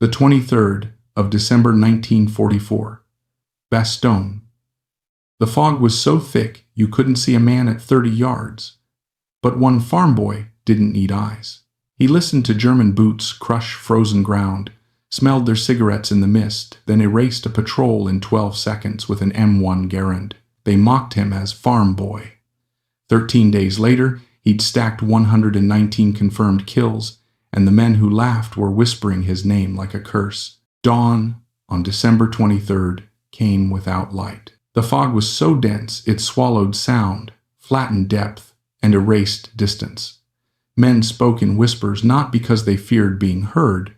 The 23rd of December 1944. Bastogne. The fog was so thick you couldn't see a man at 30 yards. But one farm boy didn't need eyes. He listened to German boots crush frozen ground, smelled their cigarettes in the mist, then erased a patrol in 12 seconds with an M1 Garand. They mocked him as Farm Boy. 13 days later, he'd stacked 119 confirmed kills, and the men who laughed were whispering his name like a curse. Dawn, on December 23rd, came without light. The fog was so dense it swallowed sound, flattened depth, and erased distance. Men spoke in whispers not because they feared being heard,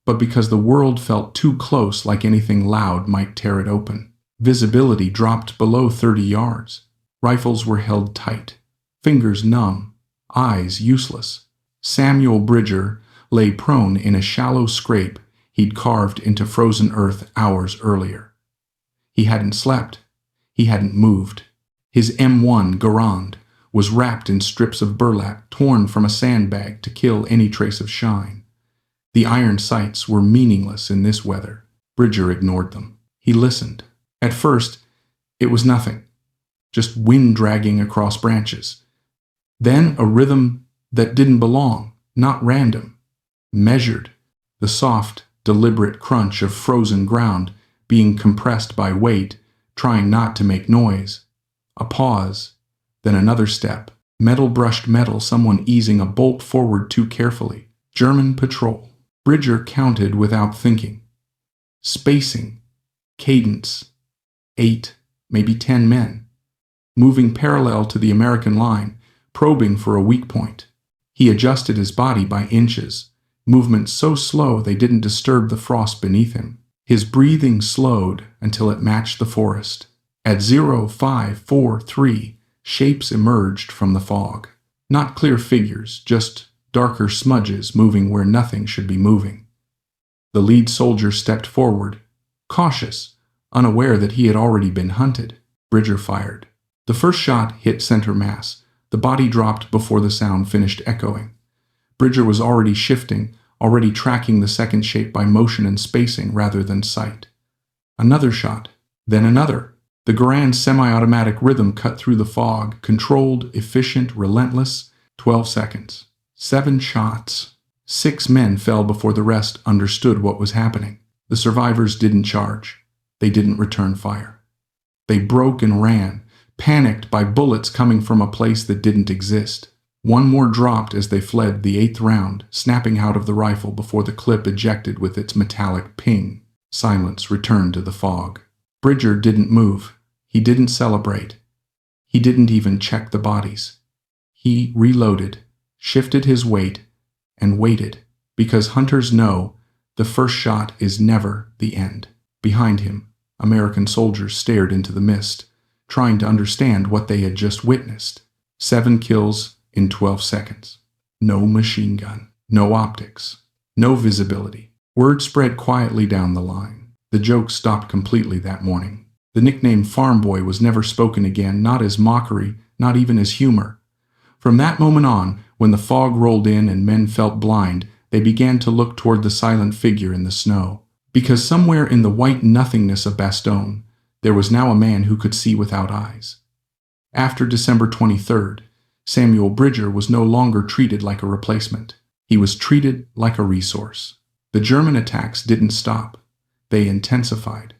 but because the world felt too close, like anything loud might tear it open. Visibility dropped below 30 yards. Rifles were held tight, fingers numb, eyes useless. Samuel Bridger lay prone in a shallow scrape he'd carved into frozen earth hours earlier. He hadn't slept. He hadn't moved. His M1 Garand was wrapped in strips of burlap torn from a sandbag to kill any trace of shine. The iron sights were meaningless in this weather. Bridger ignored them. He listened. At first, it was nothing, just wind dragging across branches. Then a rhythm that didn't belong, not random, measured, the soft, deliberate crunch of frozen ground being compressed by weight, trying not to make noise. A pause, then another step. Metal brushed metal, someone easing a bolt forward too carefully. German patrol. Bridger counted without thinking. Spacing, cadence, 8, maybe 10 men, moving parallel to the American line, probing for a weak point. He adjusted his body by inches, movements so slow they didn't disturb the frost beneath him. His breathing slowed until it matched the forest. At 0543, shapes emerged from the fog. Not clear figures, just darker smudges moving where nothing should be moving. The lead soldier stepped forward, cautious, unaware that he had already been hunted. Bridger fired. The first shot hit center mass. The body dropped before the sound finished echoing. Bridger was already shifting, already tracking the second shape by motion and spacing rather than sight. Another shot, then another. The Garand's semi-automatic rhythm cut through the fog, controlled, efficient, relentless. 12 seconds. 7 shots. 6 men fell before the rest understood what was happening. The survivors didn't charge. They didn't return fire. They broke and ran, panicked by bullets coming from a place that didn't exist. One more dropped as they fled, the 8th round, snapping out of the rifle before the clip ejected with its metallic ping. Silence returned to the fog. Bridger didn't move. He didn't celebrate. He didn't even check the bodies. He reloaded, shifted his weight, and waited, because hunters know the first shot is never the end. Behind him, American soldiers stared into the mist, trying to understand what they had just witnessed. 7 kills in 12 seconds. No machine gun, no optics, no visibility. Word spread quietly down the line. The joke stopped completely that morning. The nickname Farm Boy was never spoken again, not as mockery, not even as humor. From that moment on, when the fog rolled in and men felt blind, they began to look toward the silent figure in the snow. Because somewhere in the white nothingness of Bastogne, there was now a man who could see without eyes. After December 23rd, Samuel Bridger was no longer treated like a replacement. He was treated like a resource. The German attacks didn't stop. They intensified.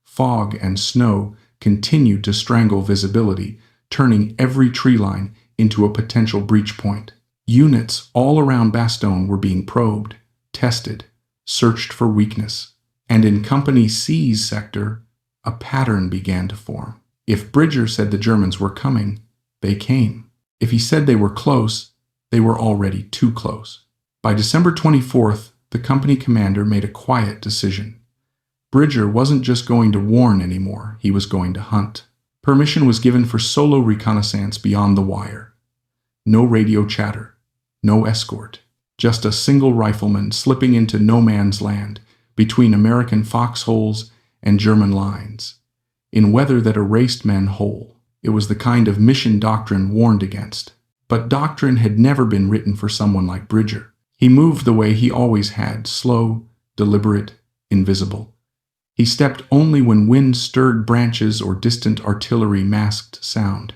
Fog and snow continued to strangle visibility, turning every tree line into a potential breach point. Units all around Bastogne were being probed, tested, searched for weakness. And in Company C's sector, a pattern began to form. If Bridger said the Germans were coming, they came. If he said they were close, they were already too close. By December 24th, the company commander made a quiet decision. Bridger wasn't just going to warn anymore, he was going to hunt. Permission was given for solo reconnaissance beyond the wire. No radio chatter, no escort, just a single rifleman slipping into no man's land between American foxholes and German lines. In weather that erased men whole, it was the kind of mission doctrine warned against. But doctrine had never been written for someone like Bridger. He moved the way he always had, slow, deliberate, invisible. He stepped only when wind stirred branches or distant artillery masked sound.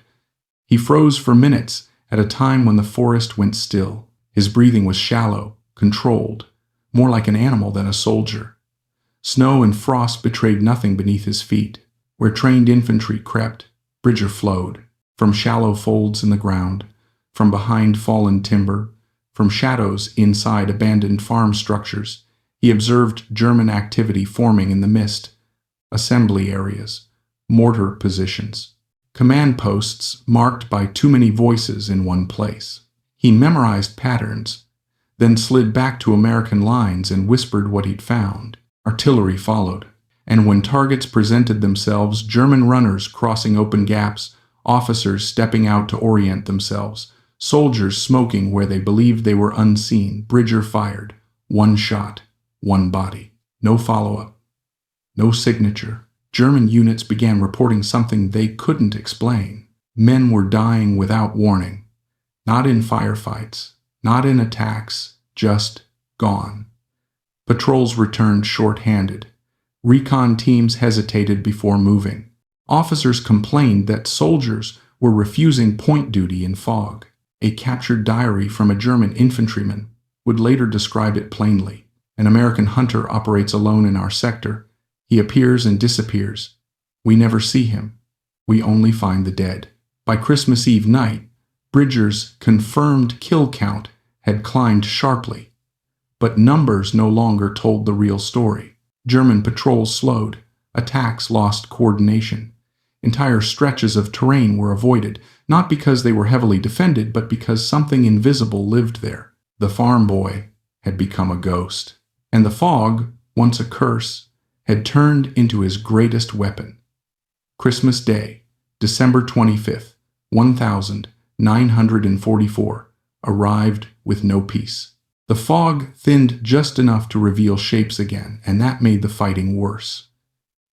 He froze for minutes at a time when the forest went still. His breathing was shallow, controlled, more like an animal than a soldier. Snow and frost betrayed nothing beneath his feet. Where trained infantry crept, Bridger flowed, from shallow folds in the ground, from behind fallen timber, from shadows inside abandoned farm structures. He observed German activity forming in the mist, assembly areas, mortar positions, command posts marked by too many voices in one place. He memorized patterns, then slid back to American lines and whispered what he'd found. Artillery followed, and when targets presented themselves, German runners crossing open gaps, officers stepping out to orient themselves, soldiers smoking where they believed they were unseen, Bridger fired. One shot, one body. No follow-up. No signature. German units began reporting something they couldn't explain. Men were dying without warning. Not in firefights, not in attacks, just gone. Patrols returned short-handed. Recon teams hesitated before moving. Officers complained that soldiers were refusing point duty in fog. A captured diary from a German infantryman would later describe it plainly. An American hunter operates alone in our sector. He appears and disappears. We never see him. We only find the dead. By Christmas Eve night, Bridger's confirmed kill count had climbed sharply. But numbers no longer told the real story. German patrols slowed. Attacks lost coordination. Entire stretches of terrain were avoided, not because they were heavily defended, but because something invisible lived there. The farm boy had become a ghost. And the fog, once a curse, had turned into his greatest weapon. Christmas Day, December 25th, 1944, arrived with no peace. The fog thinned just enough to reveal shapes again, and that made the fighting worse.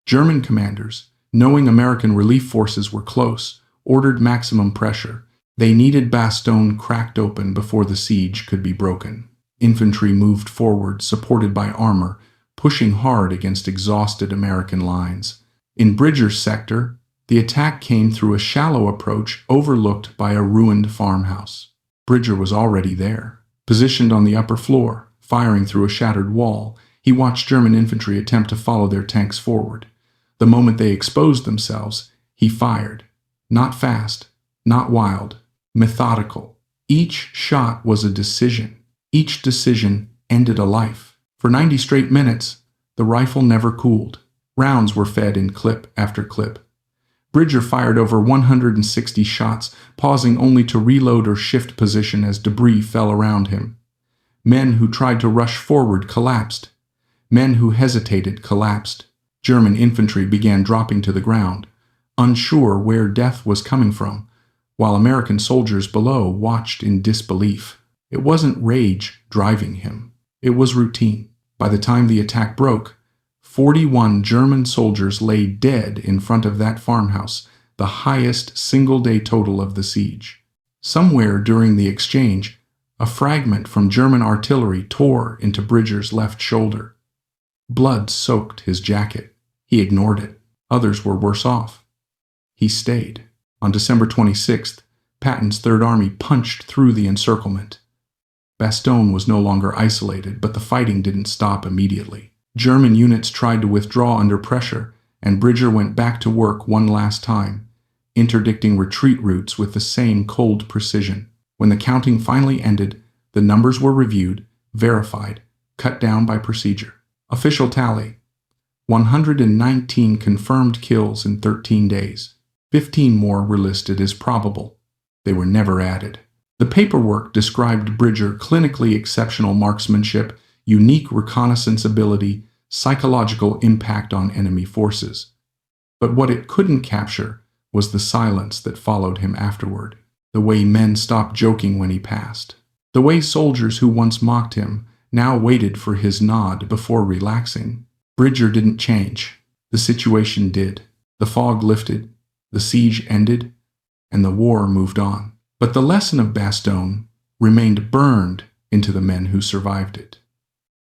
German commanders, knowing American relief forces were close, ordered maximum pressure. They needed Bastogne cracked open before the siege could be broken. Infantry moved forward, supported by armor, pushing hard against exhausted American lines. In Bridger's sector, the attack came through a shallow approach overlooked by a ruined farmhouse. Bridger was already there. Positioned on the upper floor, firing through a shattered wall, he watched German infantry attempt to follow their tanks forward. The moment they exposed themselves, he fired. Not fast, not wild, methodical. Each shot was a decision. Each decision ended a life. For 90 straight minutes, the rifle never cooled. Rounds were fed in clip after clip. Bridger fired over 160 shots, pausing only to reload or shift position as debris fell around him. Men who tried to rush forward collapsed. Men who hesitated collapsed. German infantry began dropping to the ground, unsure where death was coming from, while American soldiers below watched in disbelief. It wasn't rage driving him. It was routine. By the time the attack broke, 41 German soldiers lay dead in front of that farmhouse, the highest single-day total of the siege. Somewhere during the exchange, a fragment from German artillery tore into Bridger's left shoulder. Blood soaked his jacket. He ignored it. Others were worse off. He stayed. On December 26th, Patton's Third Army punched through the encirclement. Bastogne was no longer isolated, but the fighting didn't stop immediately. German units tried to withdraw under pressure, and Bridger went back to work one last time, interdicting retreat routes with the same cold precision. When the counting finally ended, the numbers were reviewed, verified, cut down by procedure. Official tally: 119 confirmed kills in 13 days. 15 more were listed as probable. They were never added. The paperwork described Bridger clinically exceptional marksmanship, unique reconnaissance ability, psychological impact on enemy forces. But what it couldn't capture was the silence that followed him afterward. The way men stopped joking when he passed. The way soldiers who once mocked him now waited for his nod before relaxing. Bridger didn't change. The situation did. The fog lifted, the siege ended, and the war moved on. But the lesson of Bastogne remained burned into the men who survived it.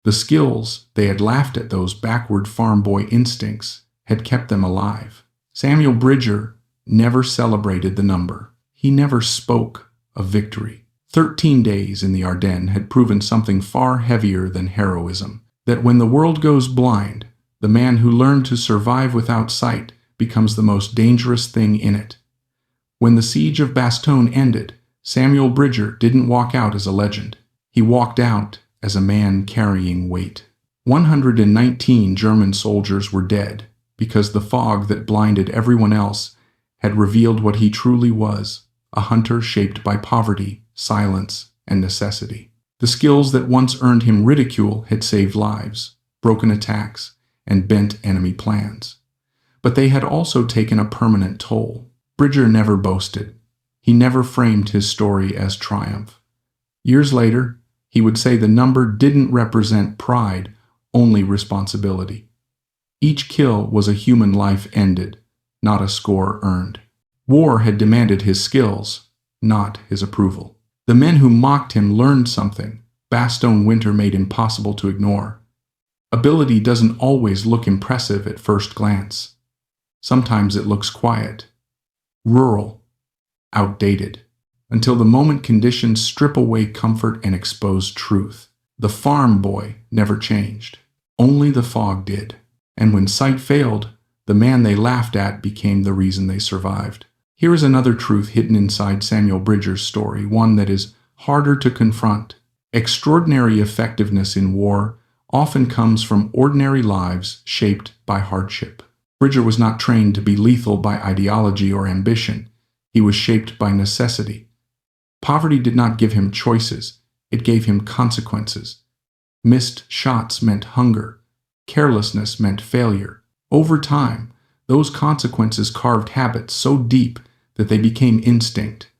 The skills they had laughed at, those backward farm boy instincts, had kept them alive. Samuel Bridger never celebrated the number. He never spoke of victory. 13 days in the Ardennes had proven something far heavier than heroism. That when the world goes blind, the man who learned to survive without sight becomes the most dangerous thing in it. When the siege of Bastogne ended, Samuel Bridger didn't walk out as a legend. He walked out as a man carrying weight. 119 German soldiers were dead because the fog that blinded everyone else had revealed what he truly was, a hunter shaped by poverty, silence, and necessity. The skills that once earned him ridicule had saved lives, broken attacks, and bent enemy plans. But they had also taken a permanent toll. Bridger never boasted. He never framed his story as triumph. Years later, he would say the number didn't represent pride, only responsibility. Each kill was a human life ended, not a score earned. War had demanded his skills, not his approval. The men who mocked him learned something Bastogne winter made impossible to ignore. Ability doesn't always look impressive at first glance. Sometimes it looks quiet, rural, outdated, until the moment conditions strip away comfort and expose truth. The farm boy never changed. Only the fog did. And when sight failed, the man they laughed at became the reason they survived. Here is another truth hidden inside Samuel Bridger's story, one that is harder to confront. Extraordinary effectiveness in war often comes from ordinary lives shaped by hardship. Bridger was not trained to be lethal by ideology or ambition. He was shaped by necessity. Poverty did not give him choices, it gave him consequences. Missed shots meant hunger. Carelessness meant failure. Over time, those consequences carved habits so deep that they became instinct.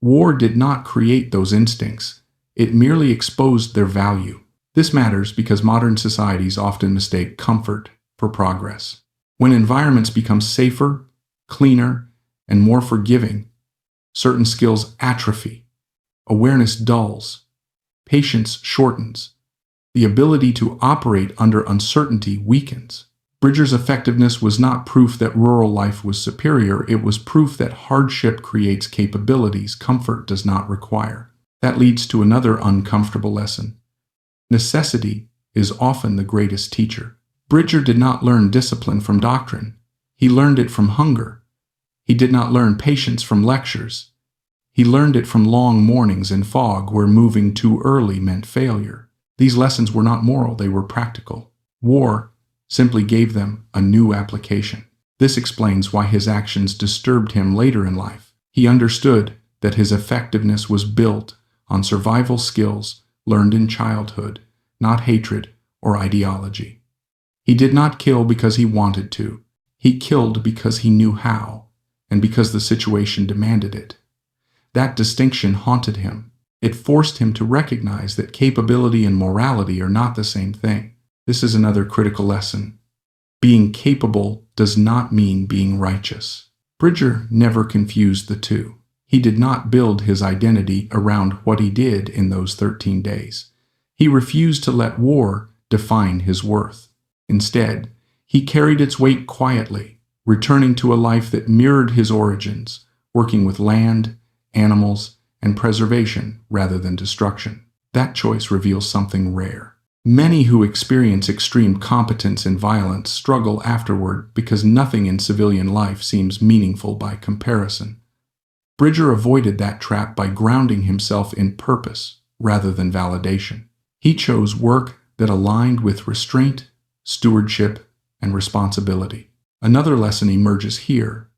War did not create those instincts. It merely exposed their value. This matters because modern societies often mistake comfort for progress. When environments become safer, cleaner, and more forgiving, certain skills atrophy. Awareness dulls. Patience shortens. The ability to operate under uncertainty weakens. Bridger's effectiveness was not proof that rural life was superior, it was proof that hardship creates capabilities comfort does not require. That leads to another uncomfortable lesson. Necessity is often the greatest teacher. Bridger did not learn discipline from doctrine. He learned it from hunger. He did not learn patience from lectures. He learned it from long mornings in fog where moving too early meant failure. These lessons were not moral, they were practical. War simply gave them a new application. This explains why his actions disturbed him later in life. He understood that his effectiveness was built on survival skills learned in childhood, not hatred or ideology. He did not kill because he wanted to. He killed because he knew how, and because the situation demanded it. That distinction haunted him. It forced him to recognize that capability and morality are not the same thing. This is another critical lesson. Being capable does not mean being righteous. Bridger never confused the two. He did not build his identity around what he did in those 13 days. He refused to let war define his worth. Instead, he carried its weight quietly, returning to a life that mirrored his origins, working with land, animals, and preservation rather than destruction. That choice reveals something rare. Many who experience extreme competence in violence struggle afterward because nothing in civilian life seems meaningful by comparison. Bridger avoided that trap by grounding himself in purpose rather than validation. He chose work that aligned with restraint, stewardship, and responsibility. Another lesson emerges here.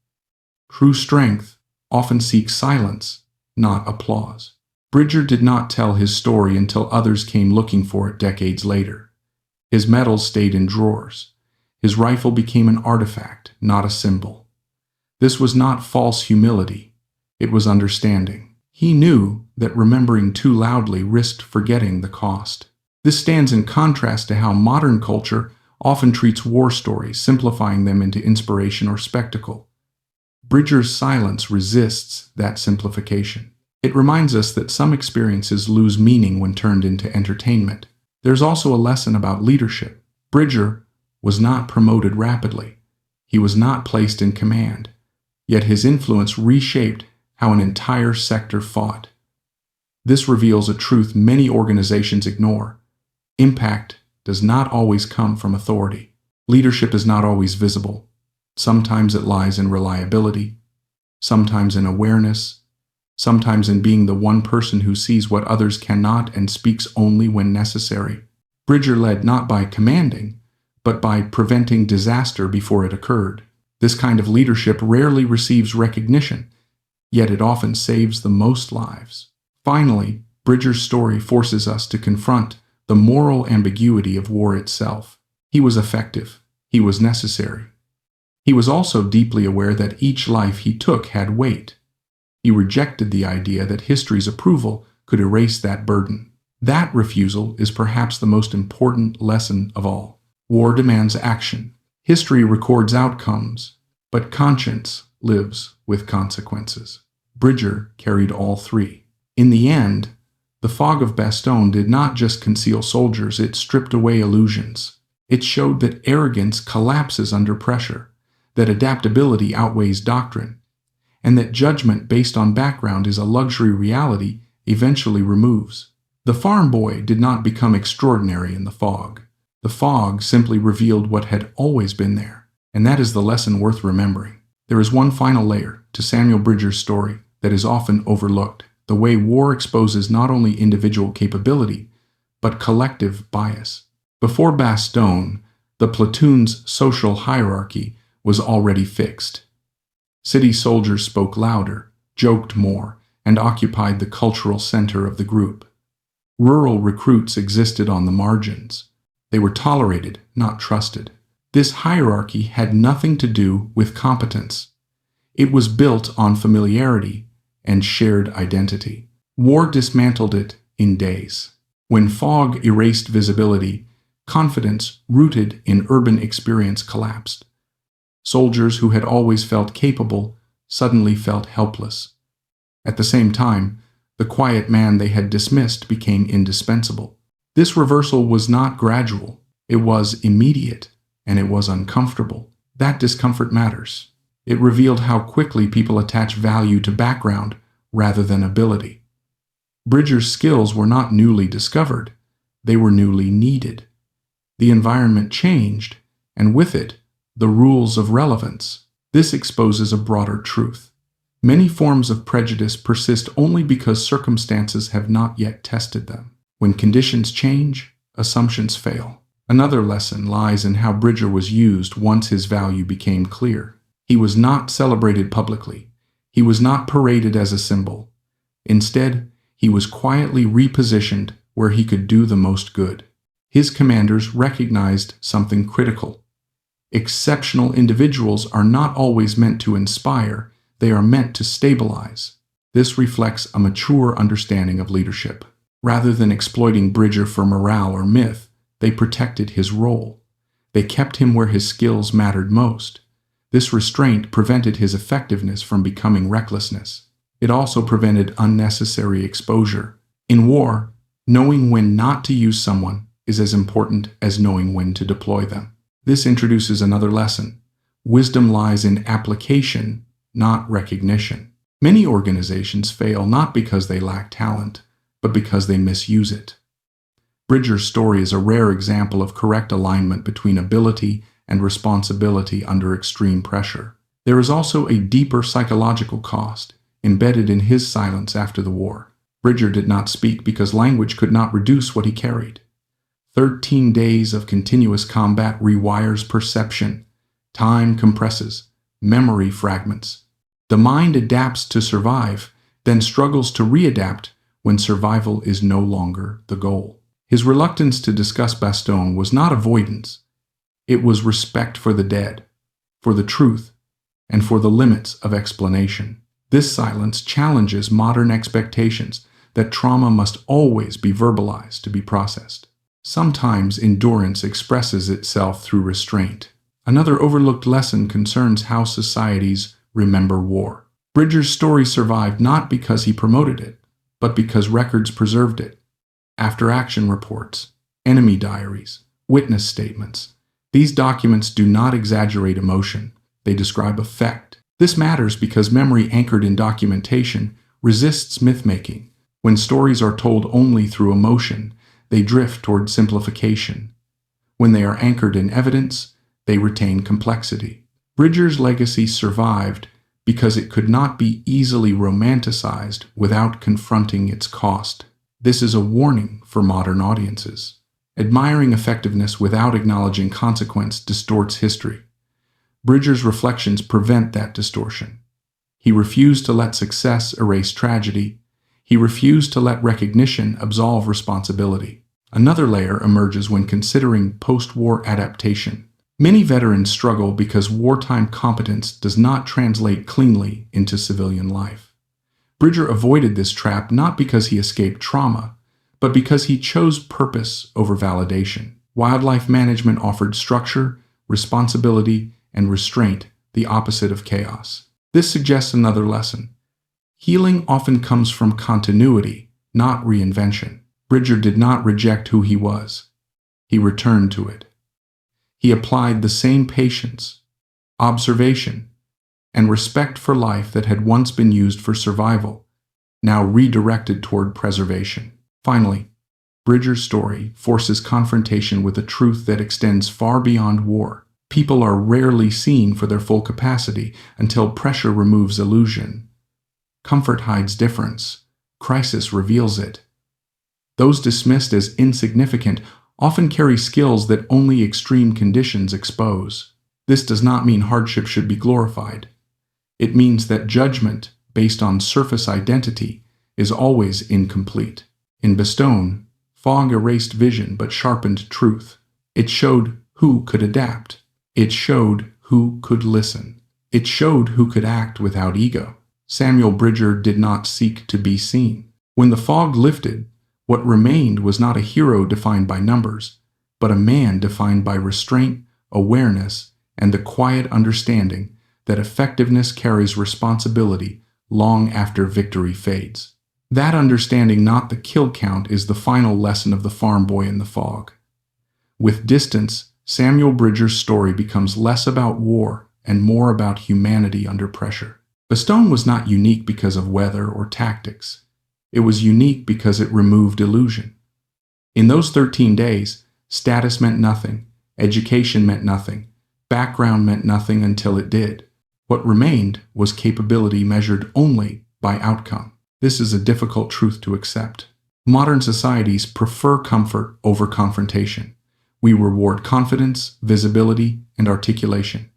True strength often seeks silence, not applause. Bridger did not tell his story until others came looking for it decades later. His medals stayed in drawers. His rifle became an artifact, not a symbol. This was not false humility. It was understanding. He knew that remembering too loudly risked forgetting the cost. This stands in contrast to how modern culture often treats war stories, simplifying them into inspiration or spectacle. Bridger's silence resists that simplification. It reminds us that some experiences lose meaning when turned into entertainment. There's also a lesson about leadership. Bridger was not promoted rapidly. He was not placed in command, yet his influence reshaped how an entire sector fought. This reveals a truth many organizations ignore. Impact does not always come from authority. Leadership is not always visible. Sometimes it lies in reliability, sometimes in awareness, sometimes in being the one person who sees what others cannot and speaks only when necessary. Bridger led not by commanding, but by preventing disaster before it occurred. This kind of leadership rarely receives recognition, yet it often saves the most lives. Finally, Bridger's story forces us to confront the moral ambiguity of war itself. He was effective. He was necessary. He was also deeply aware that each life he took had weight. He rejected the idea that history's approval could erase that burden. That refusal is perhaps the most important lesson of all. War demands action. History records outcomes, but conscience lives with consequences. Bridger carried all three. In the end, the fog of Bastogne did not just conceal soldiers, it stripped away illusions. It showed that arrogance collapses under pressure, that adaptability outweighs doctrine, and that judgment based on background is a luxury reality eventually removes. The farm boy did not become extraordinary in the fog. The fog simply revealed what had always been there, and that is the lesson worth remembering. There is one final layer to Samuel Bridger's story that is often overlooked: the way war exposes not only individual capability, but collective bias. Before Bastogne, the platoon's social hierarchy was already fixed. City soldiers spoke louder, joked more, and occupied the cultural center of the group. Rural recruits existed on the margins. They were tolerated, not trusted. This hierarchy had nothing to do with competence. It was built on familiarity and shared identity. War dismantled it in days. When fog erased visibility, confidence rooted in urban experience collapsed. Soldiers who had always felt capable suddenly felt helpless. At the same time, the quiet man they had dismissed became indispensable. This reversal was not gradual, it was immediate, and it was uncomfortable. That discomfort matters. It revealed how quickly people attach value to background rather than ability. Bridger's skills were not newly discovered, they were newly needed. The environment changed, and with it, the rules of relevance. This exposes a broader truth. Many forms of prejudice persist only because circumstances have not yet tested them. When conditions change, assumptions fail. Another lesson lies in how Bridger was used once his value became clear. He was not celebrated publicly. He was not paraded as a symbol. Instead, he was quietly repositioned where he could do the most good. His commanders recognized something critical. Exceptional individuals are not always meant to inspire, they are meant to stabilize. This reflects a mature understanding of leadership. Rather than exploiting Bridger for morale or myth, they protected his role. They kept him where his skills mattered most. This restraint prevented his effectiveness from becoming recklessness. It also prevented unnecessary exposure. In war, knowing when not to use someone is as important as knowing when to deploy them. This introduces another lesson. Wisdom lies in application, not recognition. Many organizations fail not because they lack talent, but because they misuse it. Bridger's story is a rare example of correct alignment between ability and responsibility under extreme pressure. There is also a deeper psychological cost embedded in his silence after the war. Bridger did not speak because language could not reduce what he carried. 13 days of continuous combat rewires perception. Time compresses, memory fragments. The mind adapts to survive, then struggles to readapt when survival is no longer the goal. His reluctance to discuss Bastogne was not avoidance. It was respect for the dead, for the truth, and for the limits of explanation. This silence challenges modern expectations that trauma must always be verbalized to be processed. Sometimes endurance expresses itself through restraint. Another overlooked lesson concerns how societies remember war. Bridger's story survived not because he promoted it, but because records preserved it. After-action reports, enemy diaries, witness statements. These documents do not exaggerate emotion, they describe effect. This matters because memory anchored in documentation resists myth-making. When stories are told only through emotion, they drift toward simplification. When they are anchored in evidence, they retain complexity. Bridger's legacy survived because it could not be easily romanticized without confronting its cost. This is a warning for modern audiences. Admiring effectiveness without acknowledging consequence distorts history. Bridger's reflections prevent that distortion. He refused to let success erase tragedy. He refused to let recognition absolve responsibility. Another layer emerges when considering post-war adaptation. Many veterans struggle because wartime competence does not translate cleanly into civilian life. Bridger avoided this trap not because he escaped trauma, but because he chose purpose over validation. Wildlife management offered structure, responsibility, and restraint, the opposite of chaos. This suggests another lesson. Healing often comes from continuity, not reinvention. Bridger did not reject who he was. He returned to it. He applied the same patience, observation, and respect for life that had once been used for survival, now redirected toward preservation. Finally, Bridger's story forces confrontation with a truth that extends far beyond war. People are rarely seen for their full capacity until pressure removes illusion. Comfort hides difference. Crisis reveals it. Those dismissed as insignificant often carry skills that only extreme conditions expose. This does not mean hardship should be glorified. It means that judgment, based on surface identity, is always incomplete. In Bastogne, fog erased vision but sharpened truth. It showed who could adapt. It showed who could listen. It showed who could act without ego. Samuel Bridger did not seek to be seen. When the fog lifted, what remained was not a hero defined by numbers, but a man defined by restraint, awareness, and the quiet understanding that effectiveness carries responsibility long after victory fades. That understanding, not the kill count, is the final lesson of the farm boy in the fog. With distance, Samuel Bridger's story becomes less about war and more about humanity under pressure. Bastogne was not unique because of weather or tactics. It was unique because it removed illusion. In those 13 days, status meant nothing, education meant nothing, background meant nothing until it did. What remained was capability measured only by outcome. This is a difficult truth to accept. Modern societies prefer comfort over confrontation. We reward confidence, visibility, and articulation.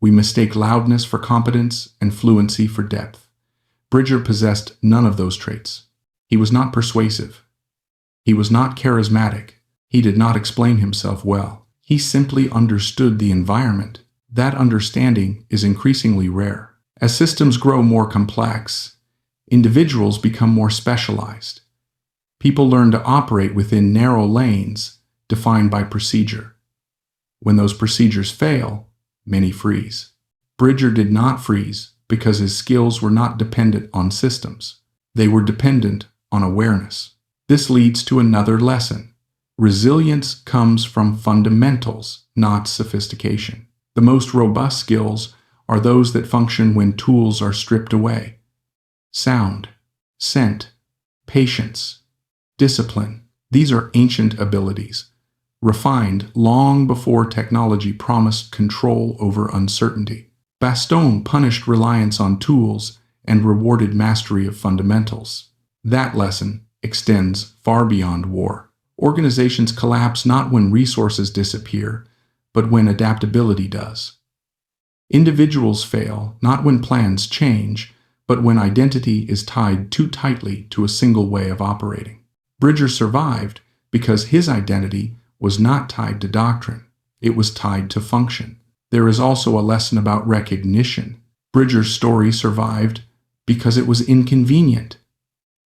We mistake loudness for competence and fluency for depth. Bridger possessed none of those traits. He was not persuasive. He was not charismatic. He did not explain himself well. He simply understood the environment. That understanding is increasingly rare. As systems grow more complex, individuals become more specialized. People learn to operate within narrow lanes defined by procedure. When those procedures fail, many freeze. Bridger did not freeze because his skills were not dependent on systems. They were dependent on awareness. This leads to another lesson. Resilience comes from fundamentals, not sophistication. The most robust skills are those that function when tools are stripped away. Sound, scent, patience, discipline. These are ancient abilities, refined long before technology promised control over uncertainty. Bastogne punished reliance on tools and rewarded mastery of fundamentals. That lesson extends far beyond war. Organizations collapse not when resources disappear, but when adaptability does. Individuals fail not when plans change, but when identity is tied too tightly to a single way of operating. Bridger survived because his identity was not tied to doctrine. It was tied to function. There is also a lesson about recognition. Bridger's story survived because it was inconvenient.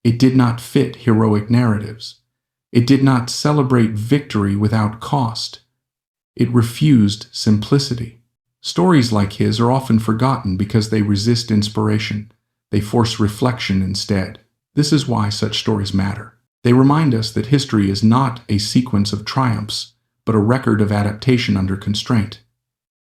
It did not fit heroic narratives. It did not celebrate victory without cost. It refused simplicity. Stories like his are often forgotten because they resist inspiration. They force reflection instead. This is why such stories matter. They remind us that history is not a sequence of triumphs, but a record of adaptation under constraint.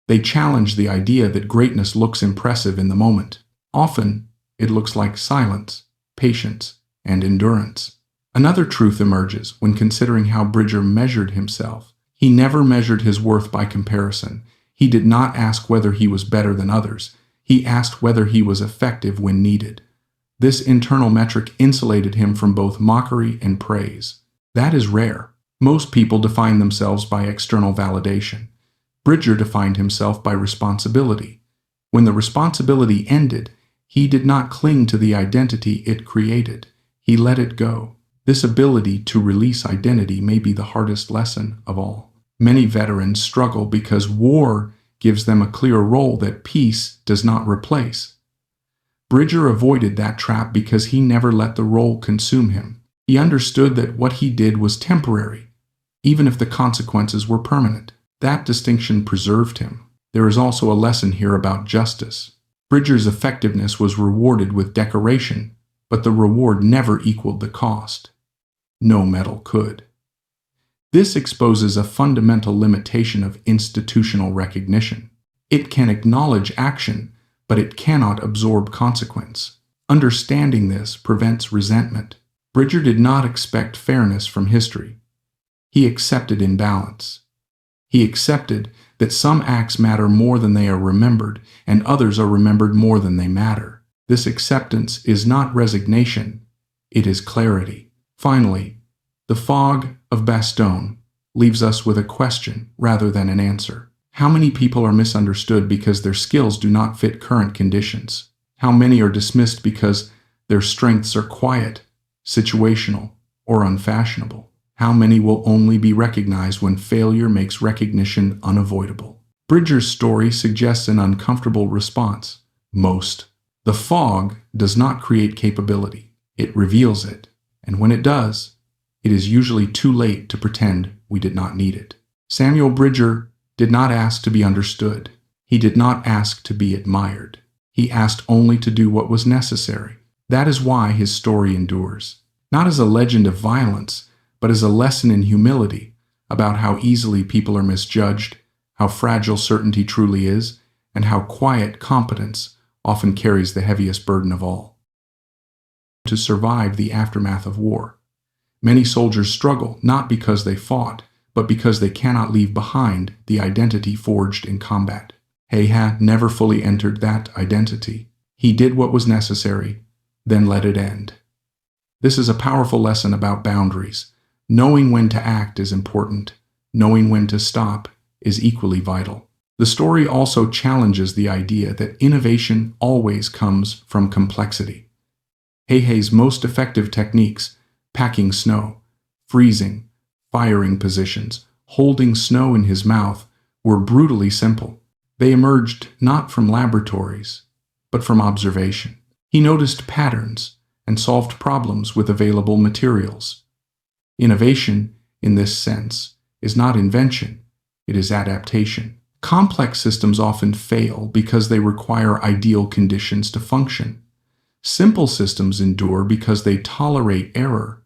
They challenge the idea that greatness looks impressive in the moment. Often, it looks like silence, patience, and endurance. Another truth emerges when considering how Bridger measured himself. He never measured his worth by comparison. He did not ask whether he was better than others. He asked whether he was effective when needed. This internal metric insulated him from both mockery and praise. That is rare. Most people define themselves by external validation. Bridger defined himself by responsibility. When the responsibility ended, he did not cling to the identity it created. He let it go. This ability to release identity may be the hardest lesson of all. Many veterans struggle because war gives them a clear role that peace does not replace. Bridger avoided that trap because he never let the role consume him. He understood that what he did was temporary, even if the consequences were permanent. That distinction preserved him. There is also a lesson here about justice. Bridger's effectiveness was rewarded with decoration, but the reward never equaled the cost. No medal could. This exposes a fundamental limitation of institutional recognition. It can acknowledge action, but it cannot absorb consequence. Understanding this prevents resentment. Bridger did not expect fairness from history. He accepted imbalance. He accepted that some acts matter more than they are remembered, and others are remembered more than they matter. This acceptance is not resignation, it is clarity. Finally, the fog of Bastogne leaves us with a question rather than an answer. How many people are misunderstood because their skills do not fit current conditions? How many are dismissed because their strengths are quiet, situational, or unfashionable? How many will only be recognized when failure makes recognition unavoidable? Bridger's story suggests an uncomfortable response. Most. The fog does not create capability. It reveals it. And when it does, it is usually too late to pretend we did not need it. Samuel Bridger did not ask to be understood. He did not ask to be admired. He asked only to do what was necessary. That is why his story endures. Not as a legend of violence, but as a lesson in humility about how easily people are misjudged, how fragile certainty truly is, and how quiet competence often carries the heaviest burden of all. To survive the aftermath of war. Many soldiers struggle not because they fought, but because they cannot leave behind the identity forged in combat. Heha never fully entered that identity. He did what was necessary, then let it end. This is a powerful lesson about boundaries. Knowing when to act is important. Knowing when to stop is equally vital. The story also challenges the idea that innovation always comes from complexity. Heha's most effective techniques, packing snow, freezing, firing positions, holding snow in his mouth, were brutally simple. They emerged not from laboratories, but from observation. He noticed patterns and solved problems with available materials. Innovation, in this sense, is not invention, it is adaptation. Complex systems often fail because they require ideal conditions to function. Simple systems endure because they tolerate error.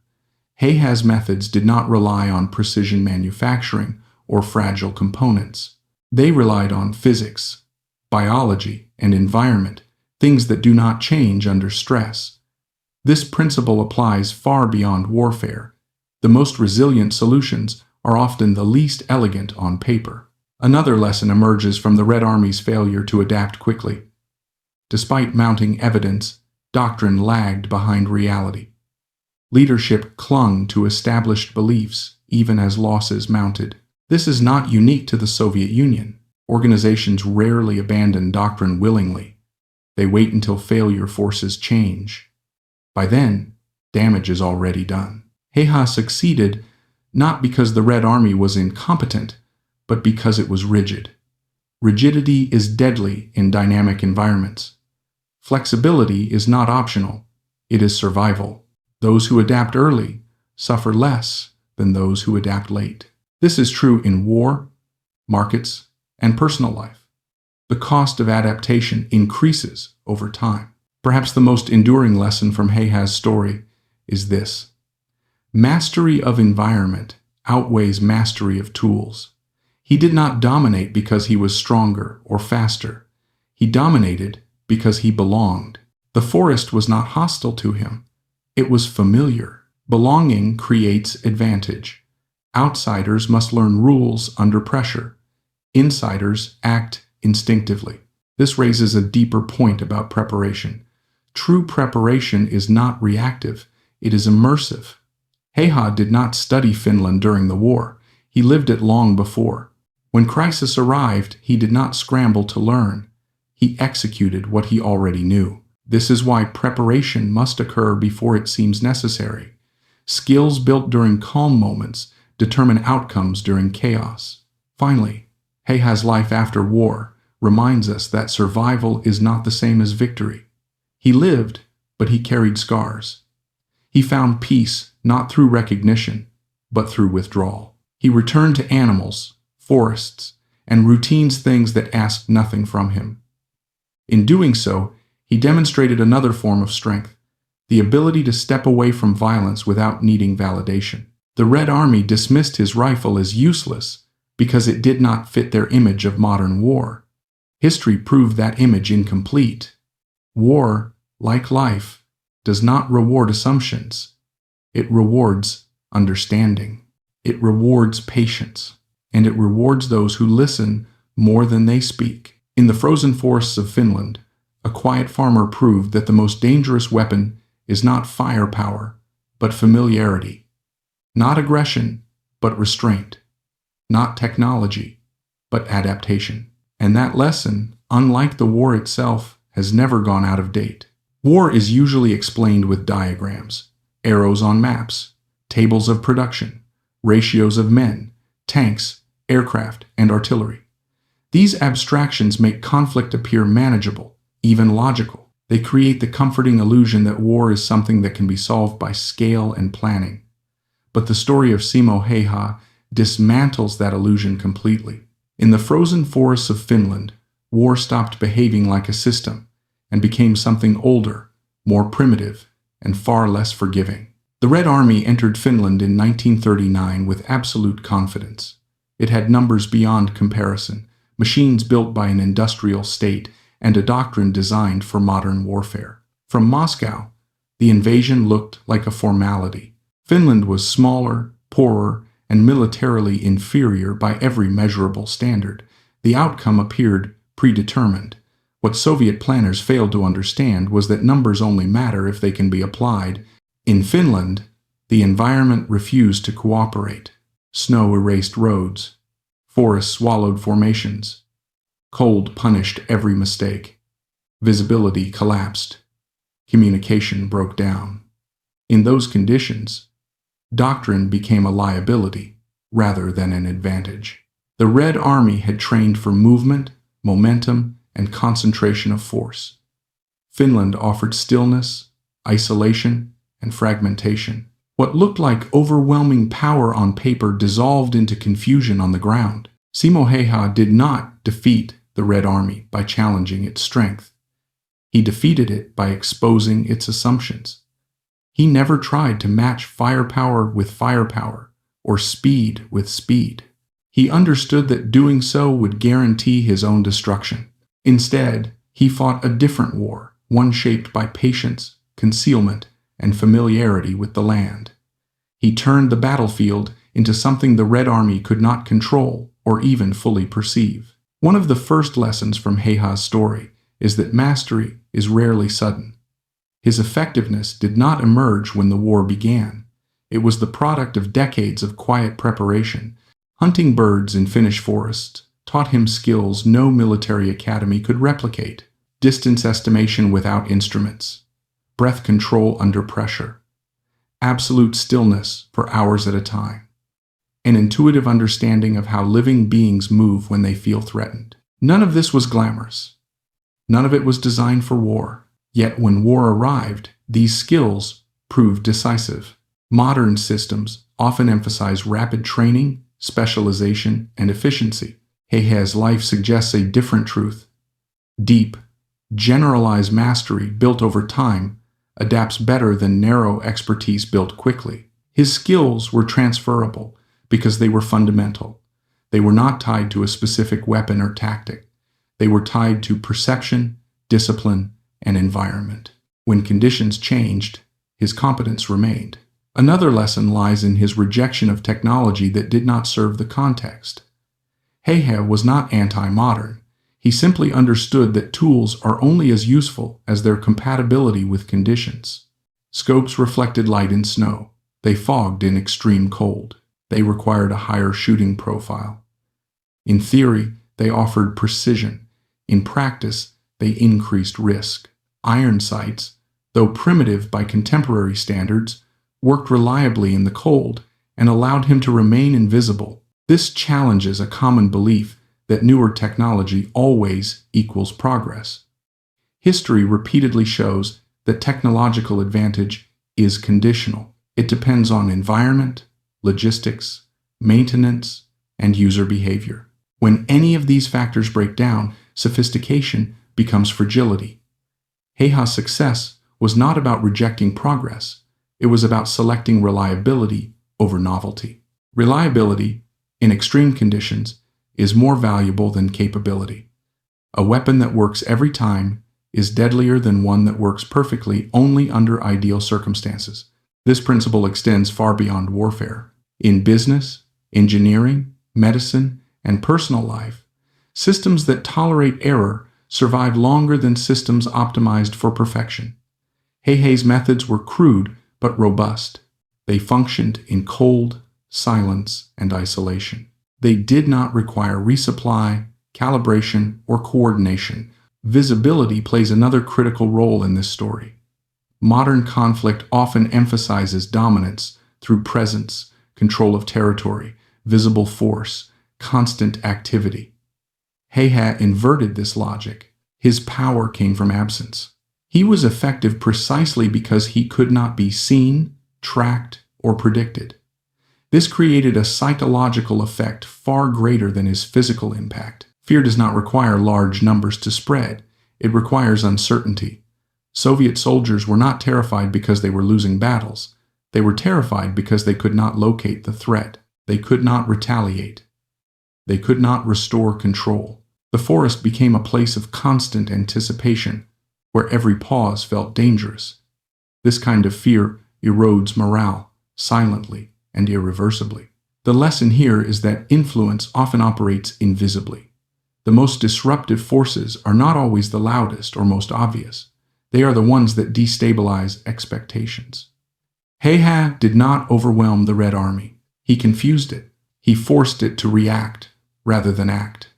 Heha's methods did not rely on precision manufacturing or fragile components. They relied on physics, biology, and environment, things that do not change under stress. This principle applies far beyond warfare. The most resilient solutions are often the least elegant on paper. Another lesson emerges from the Red Army's failure to adapt quickly. Despite mounting evidence, doctrine lagged behind reality. Leadership clung to established beliefs, even as losses mounted. This is not unique to the Soviet Union. Organizations rarely abandon doctrine willingly. They wait until failure forces change. By then, damage is already done. Heha succeeded not because the Red Army was incompetent, but because it was rigid. Rigidity is deadly in dynamic environments. Flexibility is not optional, it is survival. Those who adapt early suffer less than those who adapt late. This is true in war, markets, and personal life. The cost of adaptation increases over time. Perhaps the most enduring lesson from Heha's story is this. Mastery of environment outweighs mastery of tools. He did not dominate because he was stronger or faster. He dominated because he belonged. The forest was not hostile to him. It was familiar. Belonging creates advantage. Outsiders must learn rules under pressure. Insiders act instinctively. This raises a deeper point about preparation. True preparation is not reactive. It is immersive. Heha did not study Finland during the war. He lived it long before. When crisis arrived, he did not scramble to learn. He executed what he already knew. This is why preparation must occur before it seems necessary. Skills built during calm moments determine outcomes during chaos. Finally, Heha's life after war reminds us that survival is not the same as victory. He lived, but he carried scars. He found peace not through recognition, but through withdrawal. He returned to animals, forests, and routines, things that asked nothing from him. In doing so, he demonstrated another form of strength, the ability to step away from violence without needing validation. The Red Army dismissed his rifle as useless because it did not fit their image of modern war. History proved that image incomplete. War, like life, does not reward assumptions. It rewards understanding. It rewards patience. And it rewards those who listen more than they speak. In the frozen forests of Finland, a quiet farmer proved that the most dangerous weapon is not firepower, but familiarity. Not aggression, but restraint. Not technology, but adaptation. And that lesson, unlike the war itself, has never gone out of date. War is usually explained with diagrams, arrows on maps, tables of production, ratios of men, tanks, aircraft, and artillery. These abstractions make conflict appear manageable, even logical. They create the comforting illusion that war is something that can be solved by scale and planning. But the story of Simo Heha dismantles that illusion completely. In the frozen forests of Finland, war stopped behaving like a system and became something older, more primitive, and far less forgiving. The Red Army entered Finland in 1939 with absolute confidence. It had numbers beyond comparison, machines built by an industrial state, and a doctrine designed for modern warfare. From Moscow, the invasion looked like a formality. Finland was smaller, poorer, and militarily inferior by every measurable standard. The outcome appeared predetermined. What Soviet planners failed to understand was that numbers only matter if they can be applied. In Finland, the environment refused to cooperate. Snow erased roads. Forests swallowed formations. Cold punished every mistake. Visibility collapsed. Communication broke down. In those conditions, doctrine became a liability rather than an advantage. The Red Army had trained for movement, momentum, and concentration of force. Finland offered stillness, isolation, and fragmentation. What looked like overwhelming power on paper dissolved into confusion on the ground. Simo Heha did not defeat the Red Army by challenging its strength. He defeated it by exposing its assumptions. He never tried to match firepower with firepower or speed with speed. He understood that doing so would guarantee his own destruction. Instead, he fought a different war, one shaped by patience, concealment, and familiarity with the land. He turned the battlefield into something the Red Army could not control or even fully perceive. One of the first lessons from Heha's story is that mastery is rarely sudden. His effectiveness did not emerge when the war began. It was the product of decades of quiet preparation. Hunting birds in Finnish forests taught him skills no military academy could replicate. Distance estimation without instruments, breath control under pressure, absolute stillness for hours at a time, an intuitive understanding of how living beings move when they feel threatened. None of this was glamorous. None of it was designed for war. Yet when war arrived, these skills proved decisive. Modern systems often emphasize rapid training, specialization, and efficiency. Heha's life suggests a different truth. Deep, generalized mastery built over time adapts better than narrow expertise built quickly. His skills were transferable because they were fundamental. They were not tied to a specific weapon or tactic. They were tied to perception, discipline, and environment. When conditions changed, his competence remained. Another lesson lies in his rejection of technology that did not serve the context. Hehe was not anti-modern. He simply understood that tools are only as useful as their compatibility with conditions. Scopes reflected light in snow. They fogged in extreme cold. They required a higher shooting profile. In theory, they offered precision. In practice, they increased risk. Iron sights, though primitive by contemporary standards, worked reliably in the cold and allowed him to remain invisible. This challenges a common belief that newer technology always equals progress. History repeatedly shows that technological advantage is conditional. It depends on environment, logistics, maintenance, and user behavior. When any of these factors break down, sophistication becomes fragility. Hehe's success was not about rejecting progress. It was about selecting reliability over novelty. Reliability, in extreme conditions, is more valuable than capability. A weapon that works every time is deadlier than one that works perfectly only under ideal circumstances. This principle extends far beyond warfare. In business, engineering, medicine, and personal life, systems that tolerate error survive longer than systems optimized for perfection. Hehe's methods were crude but robust. They functioned in cold, silence, and isolation. They did not require resupply, calibration, or coordination. Visibility plays another critical role in this story. Modern conflict often emphasizes dominance through presence, control of territory, visible force, constant activity. Hehe inverted this logic. His power came from absence. He was effective precisely because he could not be seen, tracked, or predicted. This created a psychological effect far greater than his physical impact. Fear does not require large numbers to spread. It requires uncertainty. Soviet soldiers were not terrified because they were losing battles. They were terrified because they could not locate the threat. They could not retaliate. They could not restore control. The forest became a place of constant anticipation, where every pause felt dangerous. This kind of fear erodes morale, silently and irreversibly. The lesson here is that influence often operates invisibly. The most disruptive forces are not always the loudest or most obvious. They are the ones that destabilize expectations. Hehe did not overwhelm the Red Army. He confused it. He forced it to react rather than act.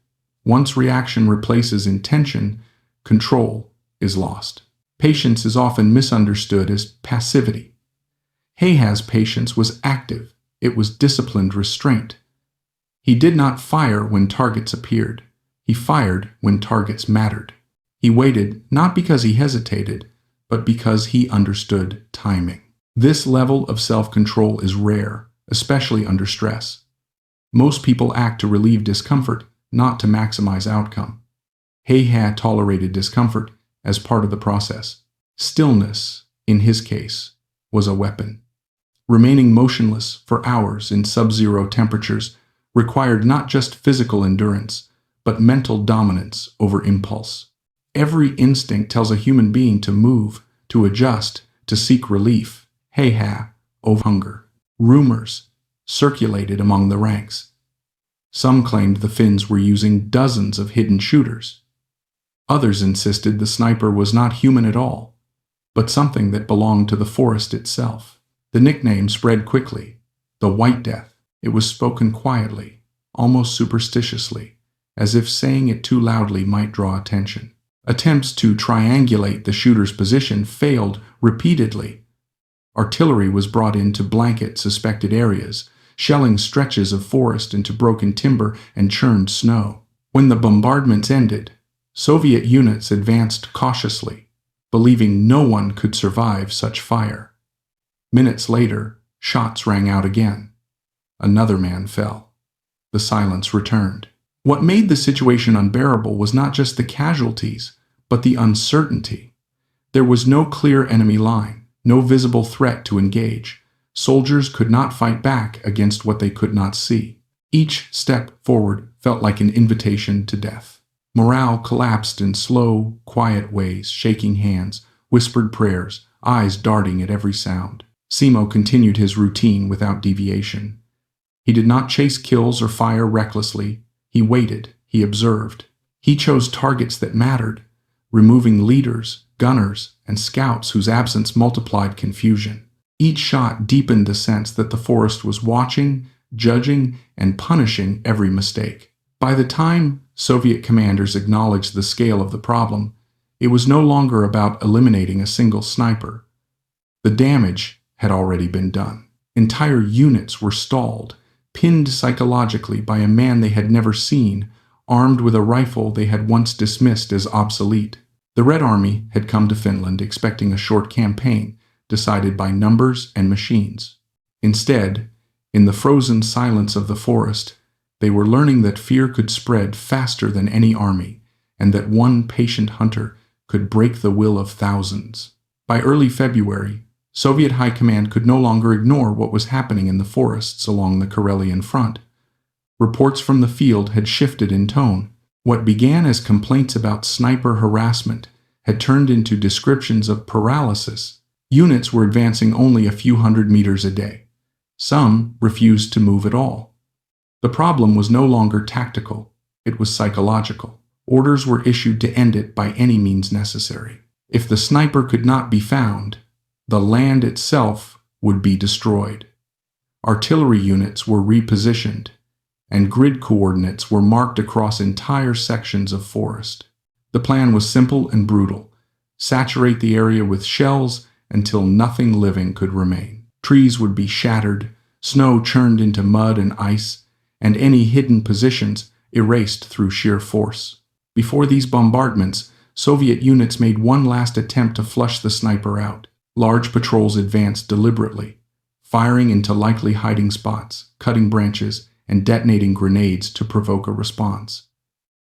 Once reaction replaces intention, control is lost. Patience is often misunderstood as passivity. Hehe's patience was active. It was disciplined restraint. He did not fire when targets appeared. He fired when targets mattered. He waited not because he hesitated, but because he understood timing. This level of self-control is rare, especially under stress. Most people act to relieve discomfort, not to maximize outcome. Hehe tolerated discomfort as part of the process. Stillness, in his case, was a weapon. Remaining motionless for hours in sub-zero temperatures required not just physical endurance, but mental dominance over impulse. Every instinct tells a human being to move, to adjust, to seek relief. Hehe, over hunger. Rumors circulated among the ranks. Some claimed the Finns were using dozens of hidden shooters. Others insisted the sniper was not human at all, but something that belonged to the forest itself. The nickname spread quickly, the White Death. It was spoken quietly, almost superstitiously, as if saying it too loudly might draw attention. Attempts to triangulate the shooter's position failed repeatedly. Artillery was brought in to blanket suspected areas, shelling stretches of forest into broken timber and churned snow. When the bombardments ended, Soviet units advanced cautiously, believing no one could survive such fire. Minutes later, shots rang out again. Another man fell. The silence returned. What made the situation unbearable was not just the casualties, but the uncertainty. There was no clear enemy line, no visible threat to engage. Soldiers could not fight back against what they could not see. Each step forward felt like an invitation to death. Morale collapsed in slow, quiet ways, shaking hands, whispered prayers, eyes darting at every sound. Simo continued his routine without deviation. He did not chase kills or fire recklessly. He waited, he observed. He chose targets that mattered, removing leaders, gunners, and scouts whose absence multiplied confusion. Each shot deepened the sense that the forest was watching, judging, and punishing every mistake. By the time Soviet commanders acknowledged the scale of the problem, it was no longer about eliminating a single sniper. The damage had already been done. Entire units were stalled, pinned psychologically by a man they had never seen, armed with a rifle they had once dismissed as obsolete. The Red Army had come to Finland expecting a short campaign, decided by numbers and machines. Instead, in the frozen silence of the forest, they were learning that fear could spread faster than any army, and that one patient hunter could break the will of thousands. By early February, Soviet high command could no longer ignore what was happening in the forests along the Karelian front. Reports from the field had shifted in tone. What began as complaints about sniper harassment had turned into descriptions of paralysis. Units were advancing only a few hundred meters a day. Some refused to move at all. The problem was no longer tactical, it was psychological. Orders were issued to end it by any means necessary. If the sniper could not be found, the land itself would be destroyed. Artillery units were repositioned, and grid coordinates were marked across entire sections of forest. The plan was simple and brutal: saturate the area with shells until nothing living could remain. Trees would be shattered, snow churned into mud and ice, and any hidden positions erased through sheer force. Before these bombardments, Soviet units made one last attempt to flush the sniper out. Large patrols advanced deliberately, firing into likely hiding spots, cutting branches, and detonating grenades to provoke a response.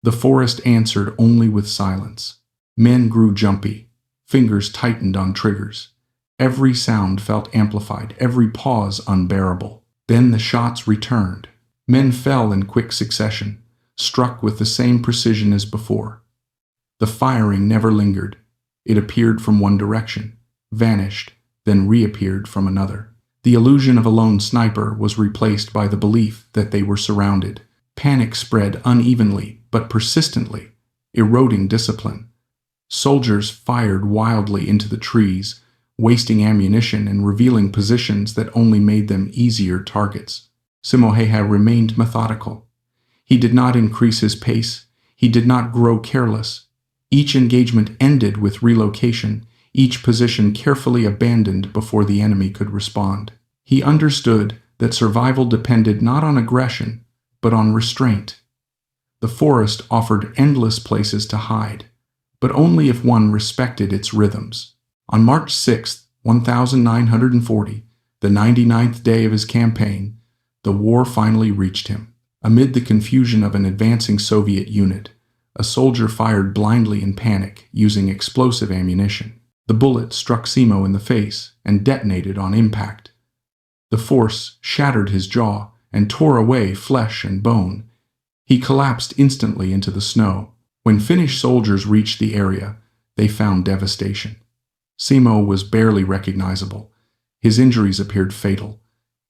The forest answered only with silence. Men grew jumpy, fingers tightened on triggers. Every sound felt amplified, every pause unbearable. Then the shots returned. Men fell in quick succession, struck with the same precision as before. The firing never lingered. It appeared from one direction, vanished, then reappeared from another. The illusion of a lone sniper was replaced by the belief that they were surrounded. Panic spread unevenly but persistently, eroding discipline. Soldiers fired wildly into the trees, wasting ammunition and revealing positions that only made them easier targets. Simoheha remained methodical. He did not increase his pace. He did not grow careless. Each engagement ended with relocation, each position carefully abandoned before the enemy could respond. He understood that survival depended not on aggression, but on restraint. The forest offered endless places to hide, but only if one respected its rhythms. On March 6, 1940, the 99th day of his campaign, the war finally reached him. Amid the confusion of an advancing Soviet unit, a soldier fired blindly in panic, using explosive ammunition. The bullet struck Simo in the face and detonated on impact. The force shattered his jaw and tore away flesh and bone. He collapsed instantly into the snow. When Finnish soldiers reached the area, they found devastation. Simo was barely recognizable. His injuries appeared fatal.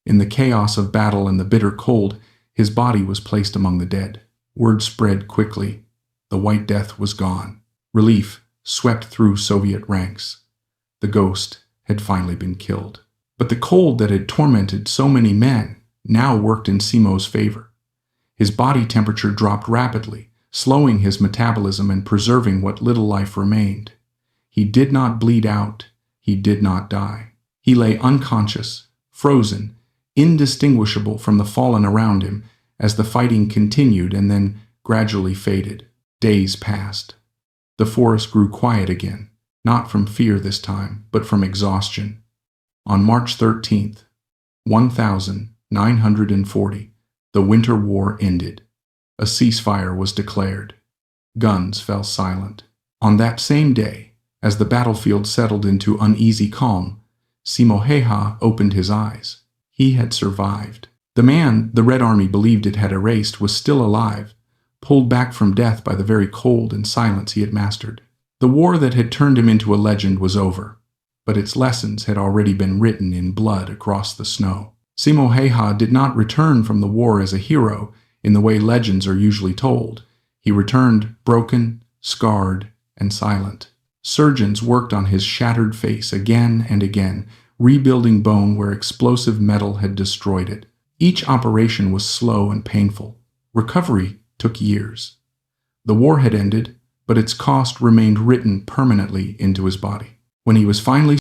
In the chaos of battle and the bitter cold, his body was placed among the dead. Word spread quickly. The White Death was gone. Relief swept through Soviet ranks. The ghost had finally been killed. But the cold that had tormented so many men now worked in Simo's favor. His body temperature dropped rapidly, slowing his metabolism and preserving what little life remained. He did not bleed out. He did not die. He lay unconscious, frozen, indistinguishable from the fallen around him as the fighting continued and then gradually faded. Days passed. The forest grew quiet again, not from fear this time, but from exhaustion. On March 13th, 1940, the Winter War ended. A ceasefire was declared. Guns fell silent. On that same day, as the battlefield settled into uneasy calm, Simoheha opened his eyes. He had survived. The man the Red Army believed it had erased was still alive, pulled back from death by the very cold and silence he had mastered. The war that had turned him into a legend was over, but its lessons had already been written in blood across the snow. Simoheha did not return from the war as a hero in the way legends are usually told. He returned broken, scarred, and silent. Surgeons worked on his shattered face again and again, rebuilding bone where explosive metal had destroyed it. Each operation was slow and painful. Recovery took years. The war had ended, but its cost remained written permanently into his body. When he was finally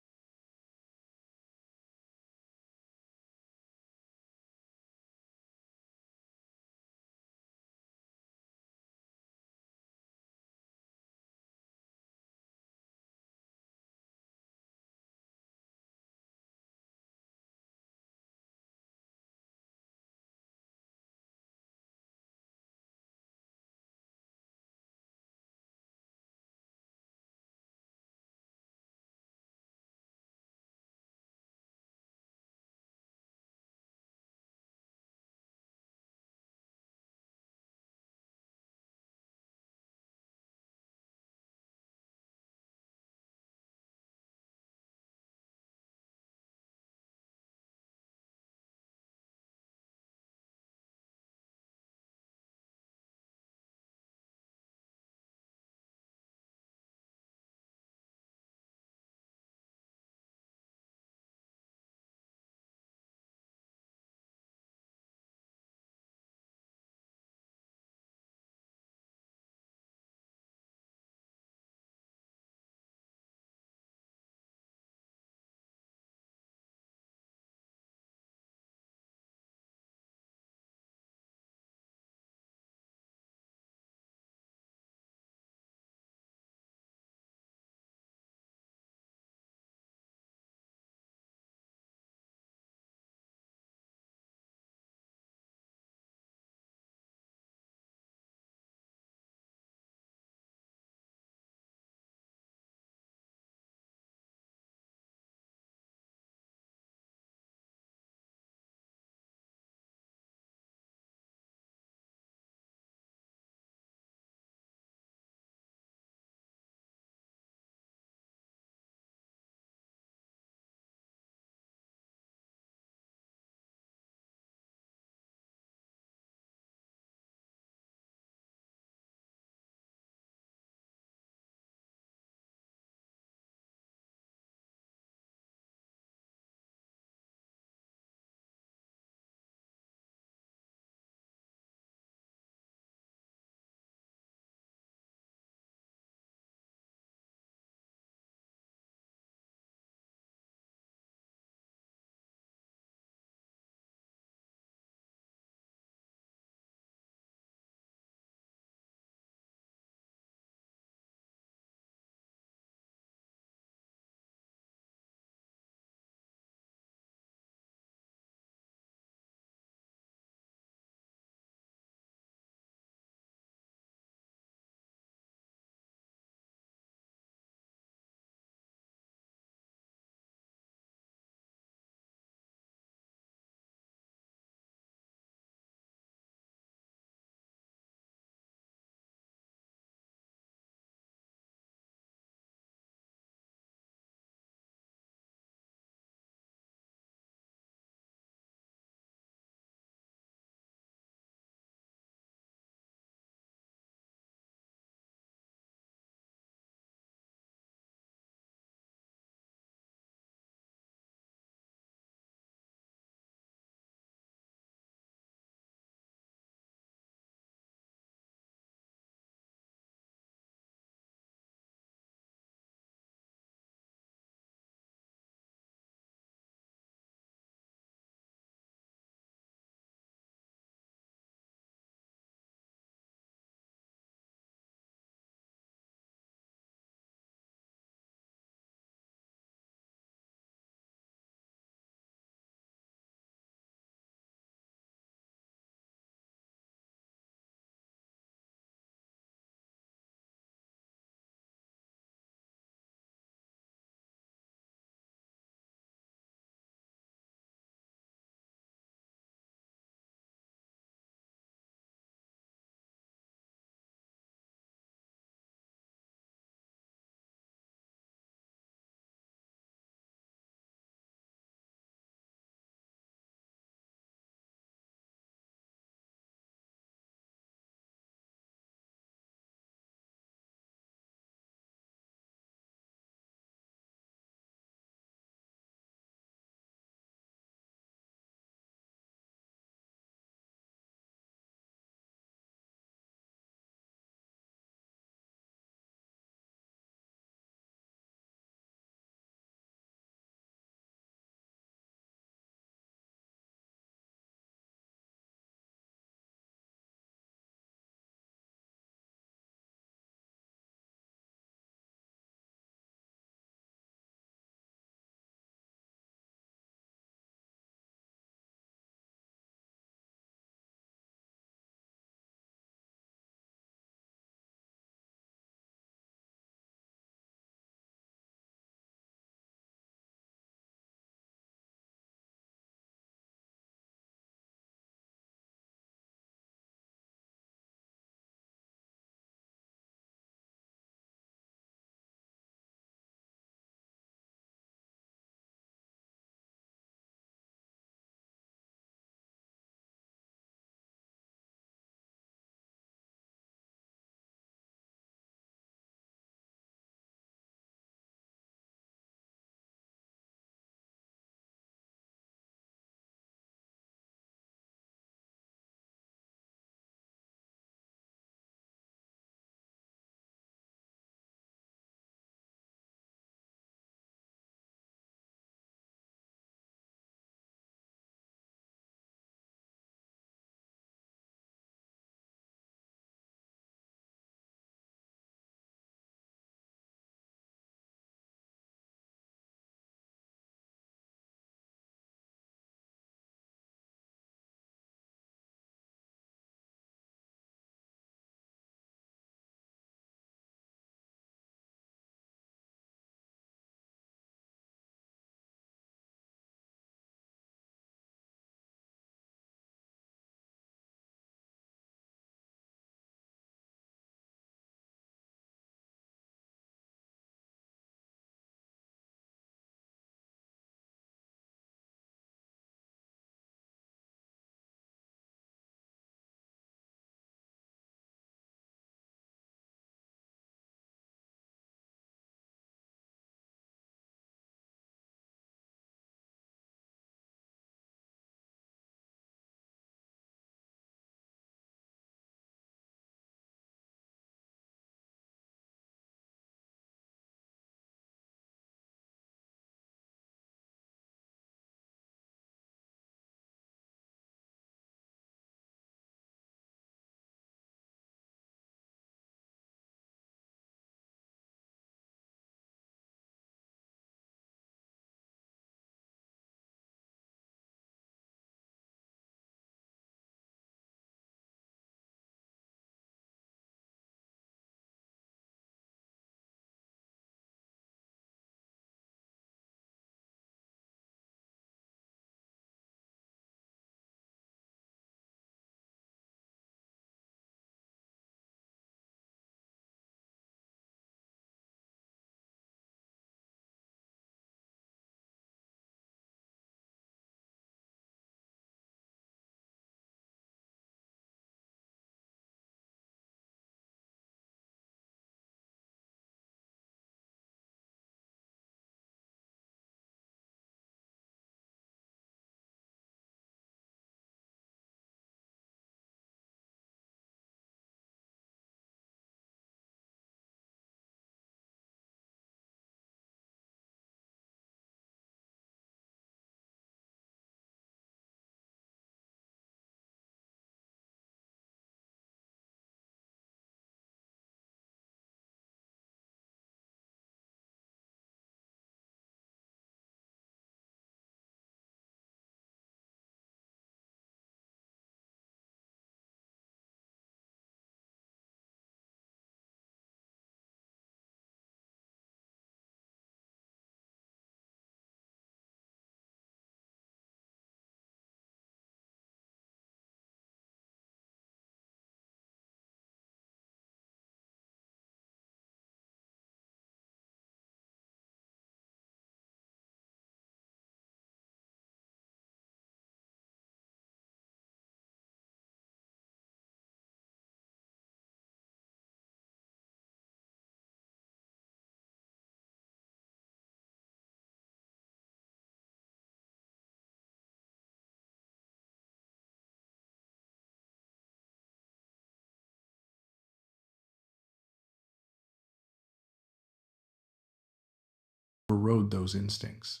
overrode those instincts.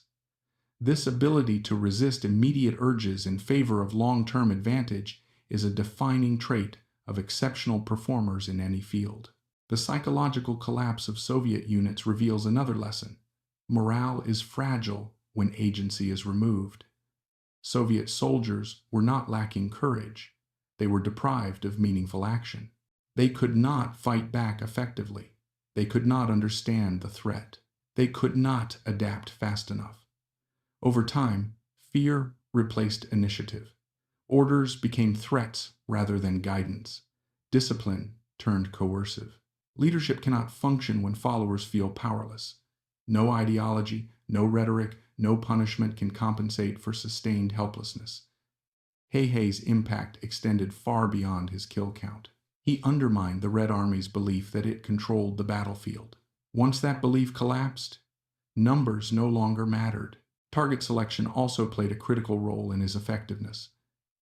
This ability to resist immediate urges in favor of long-term advantage is a defining trait of exceptional performers in any field. The psychological collapse of Soviet units reveals another lesson. Morale is fragile when agency is removed. Soviet soldiers were not lacking courage. They were deprived of meaningful action. They could not fight back effectively. They could not understand the threat. They could not adapt fast enough. Over time, fear replaced initiative. Orders became threats rather than guidance. Discipline turned coercive. Leadership cannot function when followers feel powerless. No ideology, no rhetoric, no punishment can compensate for sustained helplessness. Hei's impact extended far beyond his kill count. He undermined the Red Army's belief that it controlled the battlefield. Once that belief collapsed, numbers no longer mattered. Target selection also played a critical role in his effectiveness.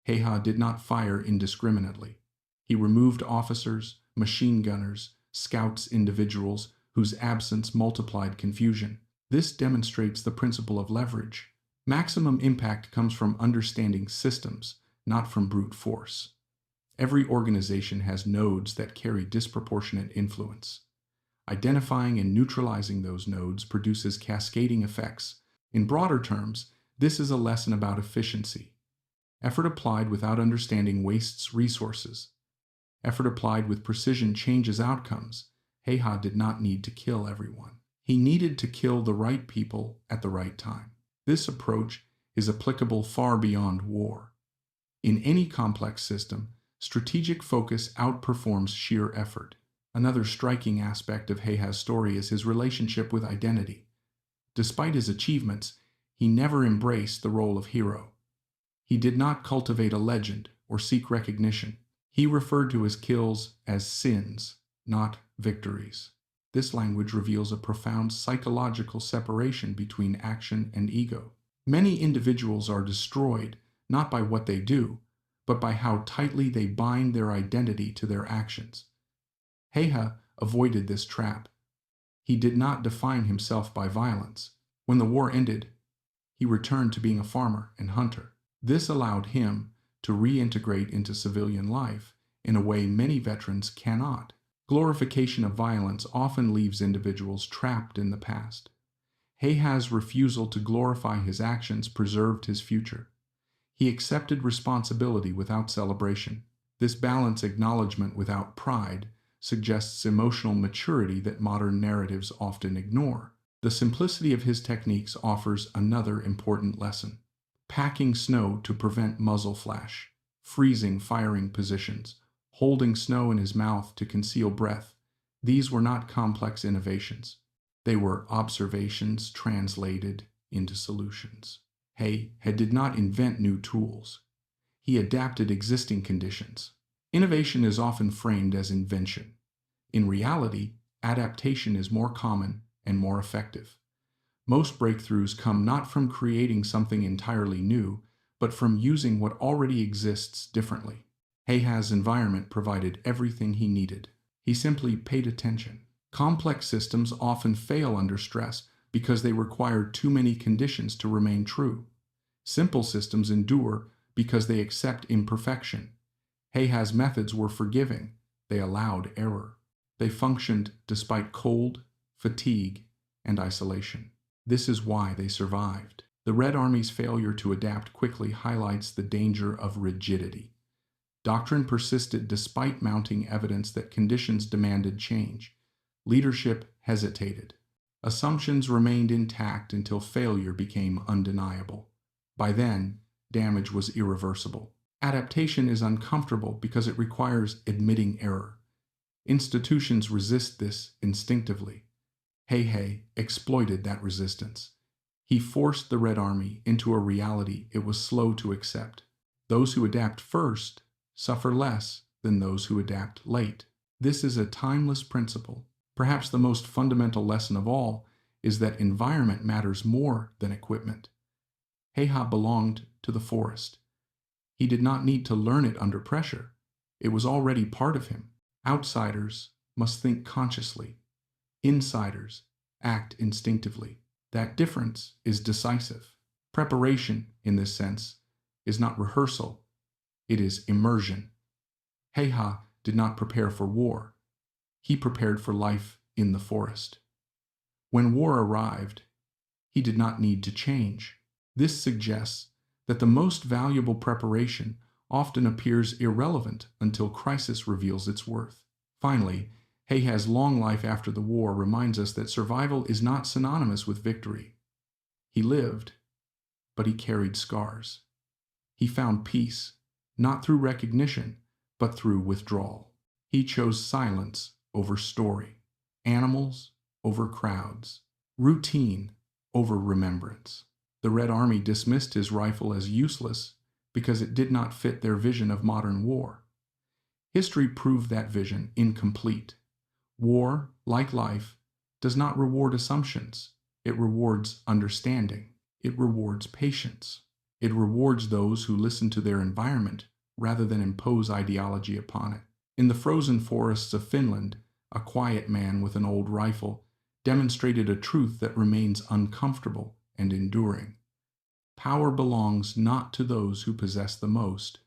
Hei did not fire indiscriminately. He removed officers, machine gunners, scouts, individuals whose absence multiplied confusion. This demonstrates the principle of leverage. Maximum impact comes from understanding systems, not from brute force. Every organization has nodes that carry disproportionate influence. Identifying and neutralizing those nodes produces cascading effects. In broader terms, this is a lesson about efficiency. Effort applied without understanding wastes resources. Effort applied with precision changes outcomes. Hei did not need to kill everyone. He needed to kill the right people at the right time. This approach is applicable far beyond war. In any complex system, strategic focus outperforms sheer effort. Another striking aspect of Hei's story is his relationship with identity. Despite his achievements, he never embraced the role of hero. He did not cultivate a legend or seek recognition. He referred to his kills as sins, not victories. This language reveals a profound psychological separation between action and ego. Many individuals are destroyed not by what they do, but by how tightly they bind their identity to their actions. Hei avoided this trap. He did not define himself by violence. When the war ended, he returned to being a farmer and hunter. This allowed him to reintegrate into civilian life in a way many veterans cannot. Glorification of violence often leaves individuals trapped in the past. Hei's refusal to glorify his actions preserved his future. He accepted responsibility without celebration. This balance, acknowledgement without pride, suggests emotional maturity that modern narratives often ignore. The simplicity of his techniques offers another important lesson. Packing snow to prevent muzzle flash, freezing firing positions, holding snow in his mouth to conceal breath. These were not complex innovations. They were observations translated into solutions. Hei did not invent new tools. He adapted existing conditions. Innovation is often framed as invention. In reality, adaptation is more common and more effective. Most breakthroughs come not from creating something entirely new, but from using what already exists differently. Hei's environment provided everything he needed. He simply paid attention. Complex systems often fail under stress because they require too many conditions to remain true. Simple systems endure because they accept imperfection. Hei's methods were forgiving. They allowed error. They functioned despite cold, fatigue, and isolation. This is why they survived. The Red Army's failure to adapt quickly highlights the danger of rigidity. Doctrine persisted despite mounting evidence that conditions demanded change. Leadership hesitated. Assumptions remained intact until failure became undeniable. By then, damage was irreversible. Adaptation is uncomfortable because it requires admitting error. Institutions resist this instinctively. Hei exploited that resistance. He forced the Red Army into a reality it was slow to accept. Those who adapt first suffer less than those who adapt late. This is a timeless principle. Perhaps the most fundamental lesson of all is that environment matters more than equipment. Hei belonged to the forest. He did not need to learn it under pressure. It was already part of him. Outsiders must think consciously. Insiders act instinctively. That difference is decisive. Preparation, in this sense, is not rehearsal, it is immersion. Heha did not prepare for war. He prepared for life in the forest. When war arrived, he did not need to change. This suggests that the most valuable preparation often appears irrelevant until crisis reveals its worth. Finally, Heha's long life after the war reminds us that survival is not synonymous with victory. He lived, but he carried scars. He found peace, not through recognition, but through withdrawal. He chose silence over story, animals over crowds, routine over remembrance. The Red Army dismissed his rifle as useless because it did not fit their vision of modern war. History proved that vision incomplete. War, like life, does not reward assumptions. It rewards understanding. It rewards patience. It rewards those who listen to their environment rather than impose ideology upon it. In the frozen forests of Finland, a quiet man with an old rifle demonstrated a truth that remains uncomfortable and enduring. Power belongs not to those who possess the most,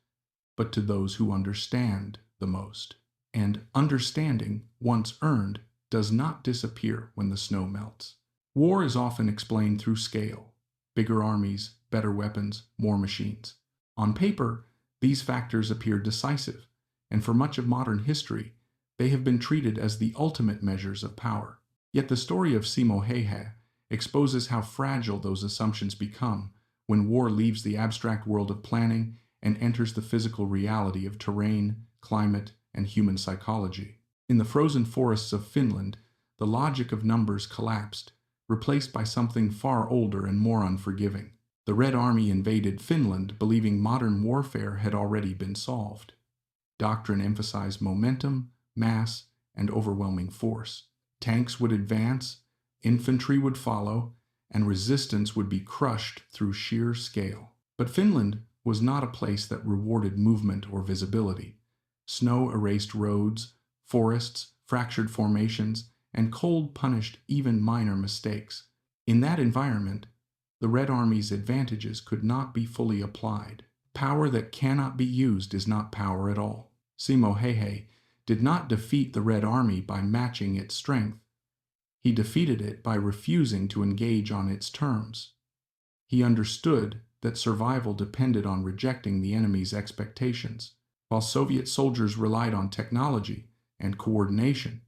but to those who understand the most. And understanding, once earned, does not disappear when the snow melts. War is often explained through scale: bigger armies, better weapons, more machines. On paper, these factors appear decisive, and for much of modern history, they have been treated as the ultimate measures of power. Yet the story of Simo Hehe exposes how fragile those assumptions become when war leaves the abstract world of planning and enters the physical reality of terrain, climate, and human psychology. In the frozen forests of Finland, the logic of numbers collapsed, replaced by something far older and more unforgiving. The Red Army invaded Finland believing modern warfare had already been solved. Doctrine emphasized momentum, mass, and overwhelming force. Tanks would advance, infantry would follow, and resistance would be crushed through sheer scale. But Finland was not a place that rewarded movement or visibility. Snow erased roads, forests fractured formations, and cold punished even minor mistakes. In that environment, the Red Army's advantages could not be fully applied. Power that cannot be used is not power at all. Simo Hehe did not defeat the Red Army by matching its strength. He defeated it by refusing to engage on its terms. He understood that survival depended on rejecting the enemy's expectations. While Soviet soldiers relied on technology and coordination,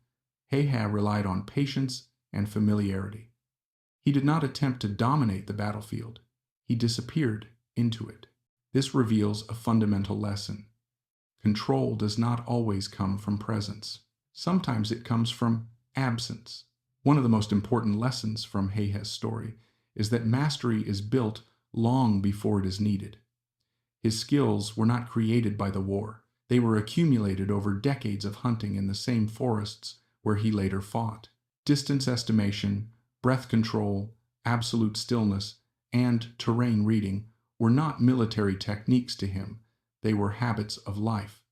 Hehe relied on patience and familiarity. He did not attempt to dominate the battlefield. He disappeared into it. This reveals a fundamental lesson. Control does not always come from presence. Sometimes it comes from absence. One of the most important lessons from Hehe's story is that mastery is built long before it is needed. His skills were not created by the war. They were accumulated over decades of hunting in the same forests where he later fought. Distance estimation, breath control, absolute stillness, and terrain reading were not military techniques to him. They were habits of life.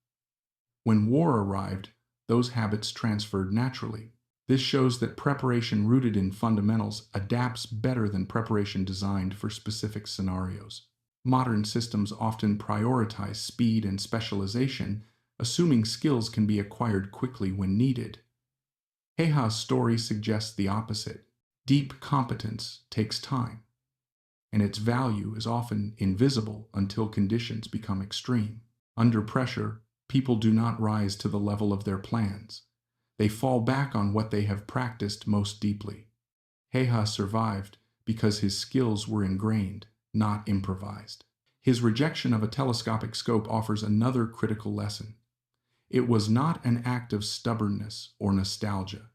When war arrived, those habits transferred naturally. This shows that preparation rooted in fundamentals adapts better than preparation designed for specific scenarios. Modern systems often prioritize speed and specialization, assuming skills can be acquired quickly when needed. Heha's story suggests the opposite. Deep competence takes time, and its value is often invisible until conditions become extreme. Under pressure, people do not rise to the level of their plans. They fall back on what they have practiced most deeply. Heha survived because his skills were ingrained, not improvised. His rejection of a telescopic scope offers another critical lesson. It was not an act of stubbornness or nostalgia.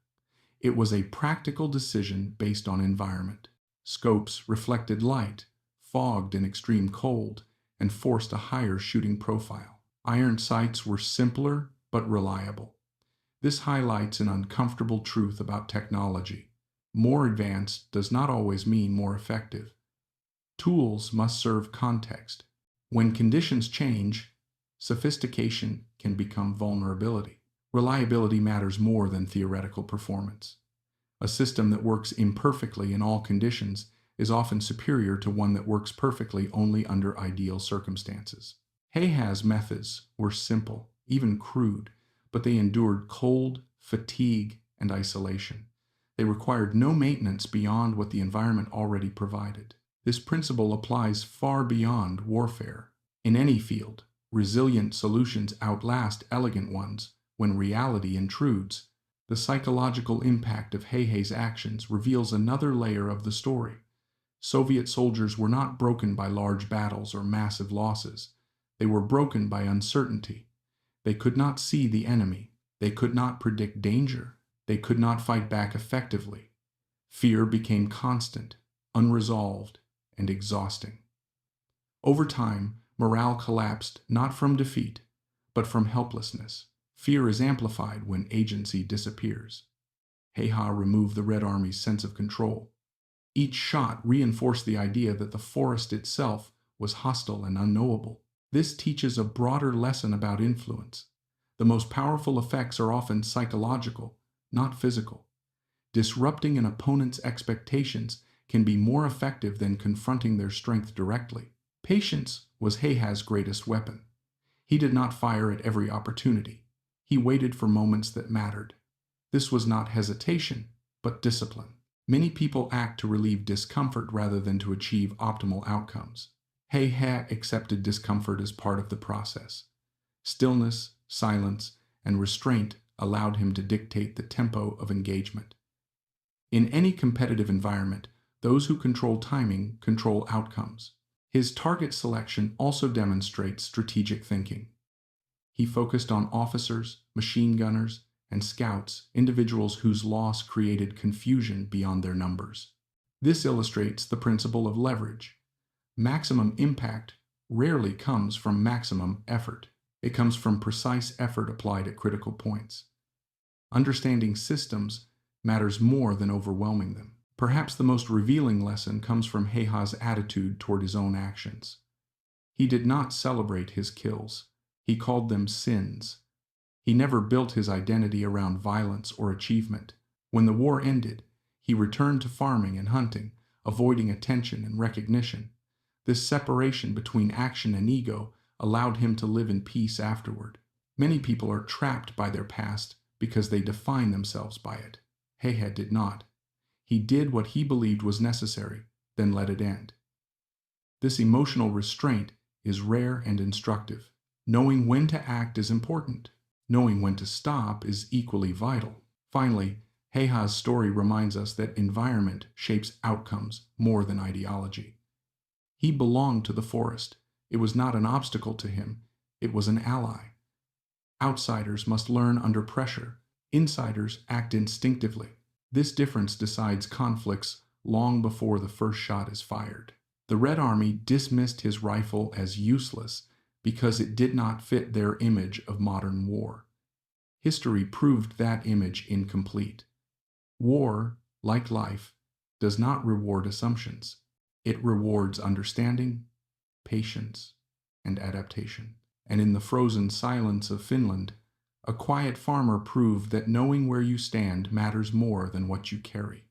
It was a practical decision based on environment. Scopes reflected light, fogged in extreme cold, and forced a higher shooting profile. Iron sights were simpler but reliable. This highlights an uncomfortable truth about technology. More advanced does not always mean more effective. Tools must serve context. When conditions change, sophistication can become vulnerability. Reliability matters more than theoretical performance. A system that works imperfectly in all conditions is often superior to one that works perfectly only under ideal circumstances. Hayhas' methods were simple, even crude, but they endured cold, fatigue, and isolation. They required no maintenance beyond what the environment already provided. This principle applies far beyond warfare. In any field, resilient solutions outlast elegant ones when reality intrudes. The psychological impact of Hayhay's actions reveals another layer of the story. Soviet soldiers were not broken by large battles or massive losses. They were broken by uncertainty. They could not see the enemy. They could not predict danger. They could not fight back effectively. Fear became constant, unresolved, and exhausting. Over time, morale collapsed not from defeat, but from helplessness. Fear is amplified when agency disappears. Hayha removed the Red Army's sense of control. Each shot reinforced the idea that the forest itself was hostile and unknowable. This teaches a broader lesson about influence. The most powerful effects are often psychological, not physical. Disrupting an opponent's expectations can be more effective than confronting their strength directly. Patience was Hayhas' greatest weapon. He did not fire at every opportunity. He waited for moments that mattered. This was not hesitation, but discipline. Many people act to relieve discomfort rather than to achieve optimal outcomes. Hayha accepted discomfort as part of the process. Stillness, silence, and restraint allowed him to dictate the tempo of engagement. In any competitive environment, those who control timing control outcomes. His target selection also demonstrates strategic thinking. He focused on officers, machine gunners, and scouts, individuals whose loss created confusion beyond their numbers. This illustrates the principle of leverage. Maximum impact rarely comes from maximum effort. It comes from precise effort applied at critical points. Understanding systems matters more than overwhelming them. Perhaps the most revealing lesson comes from Hayha's attitude toward his own actions. He did not celebrate his kills. He called them sins. He never built his identity around violence or achievement. When the war ended, he returned to farming and hunting, avoiding attention and recognition. This separation between action and ego allowed him to live in peace afterward. Many people are trapped by their past because they define themselves by it. Hayha did not. He did what he believed was necessary, then let it end. This emotional restraint is rare and instructive. Knowing when to act is important. Knowing when to stop is equally vital. Finally, Hayha's story reminds us that environment shapes outcomes more than ideology. He belonged to the forest. It was not an obstacle to him. It was an ally. Outsiders must learn under pressure. Insiders act instinctively. This difference decides conflicts long before the first shot is fired. The Red Army dismissed his rifle as useless because it did not fit their image of modern war. History proved that image incomplete. War, like life, does not reward assumptions. It rewards understanding, patience, and adaptation. And in the frozen silence of Finland, a quiet farmer proved that knowing where you stand matters more than what you carry.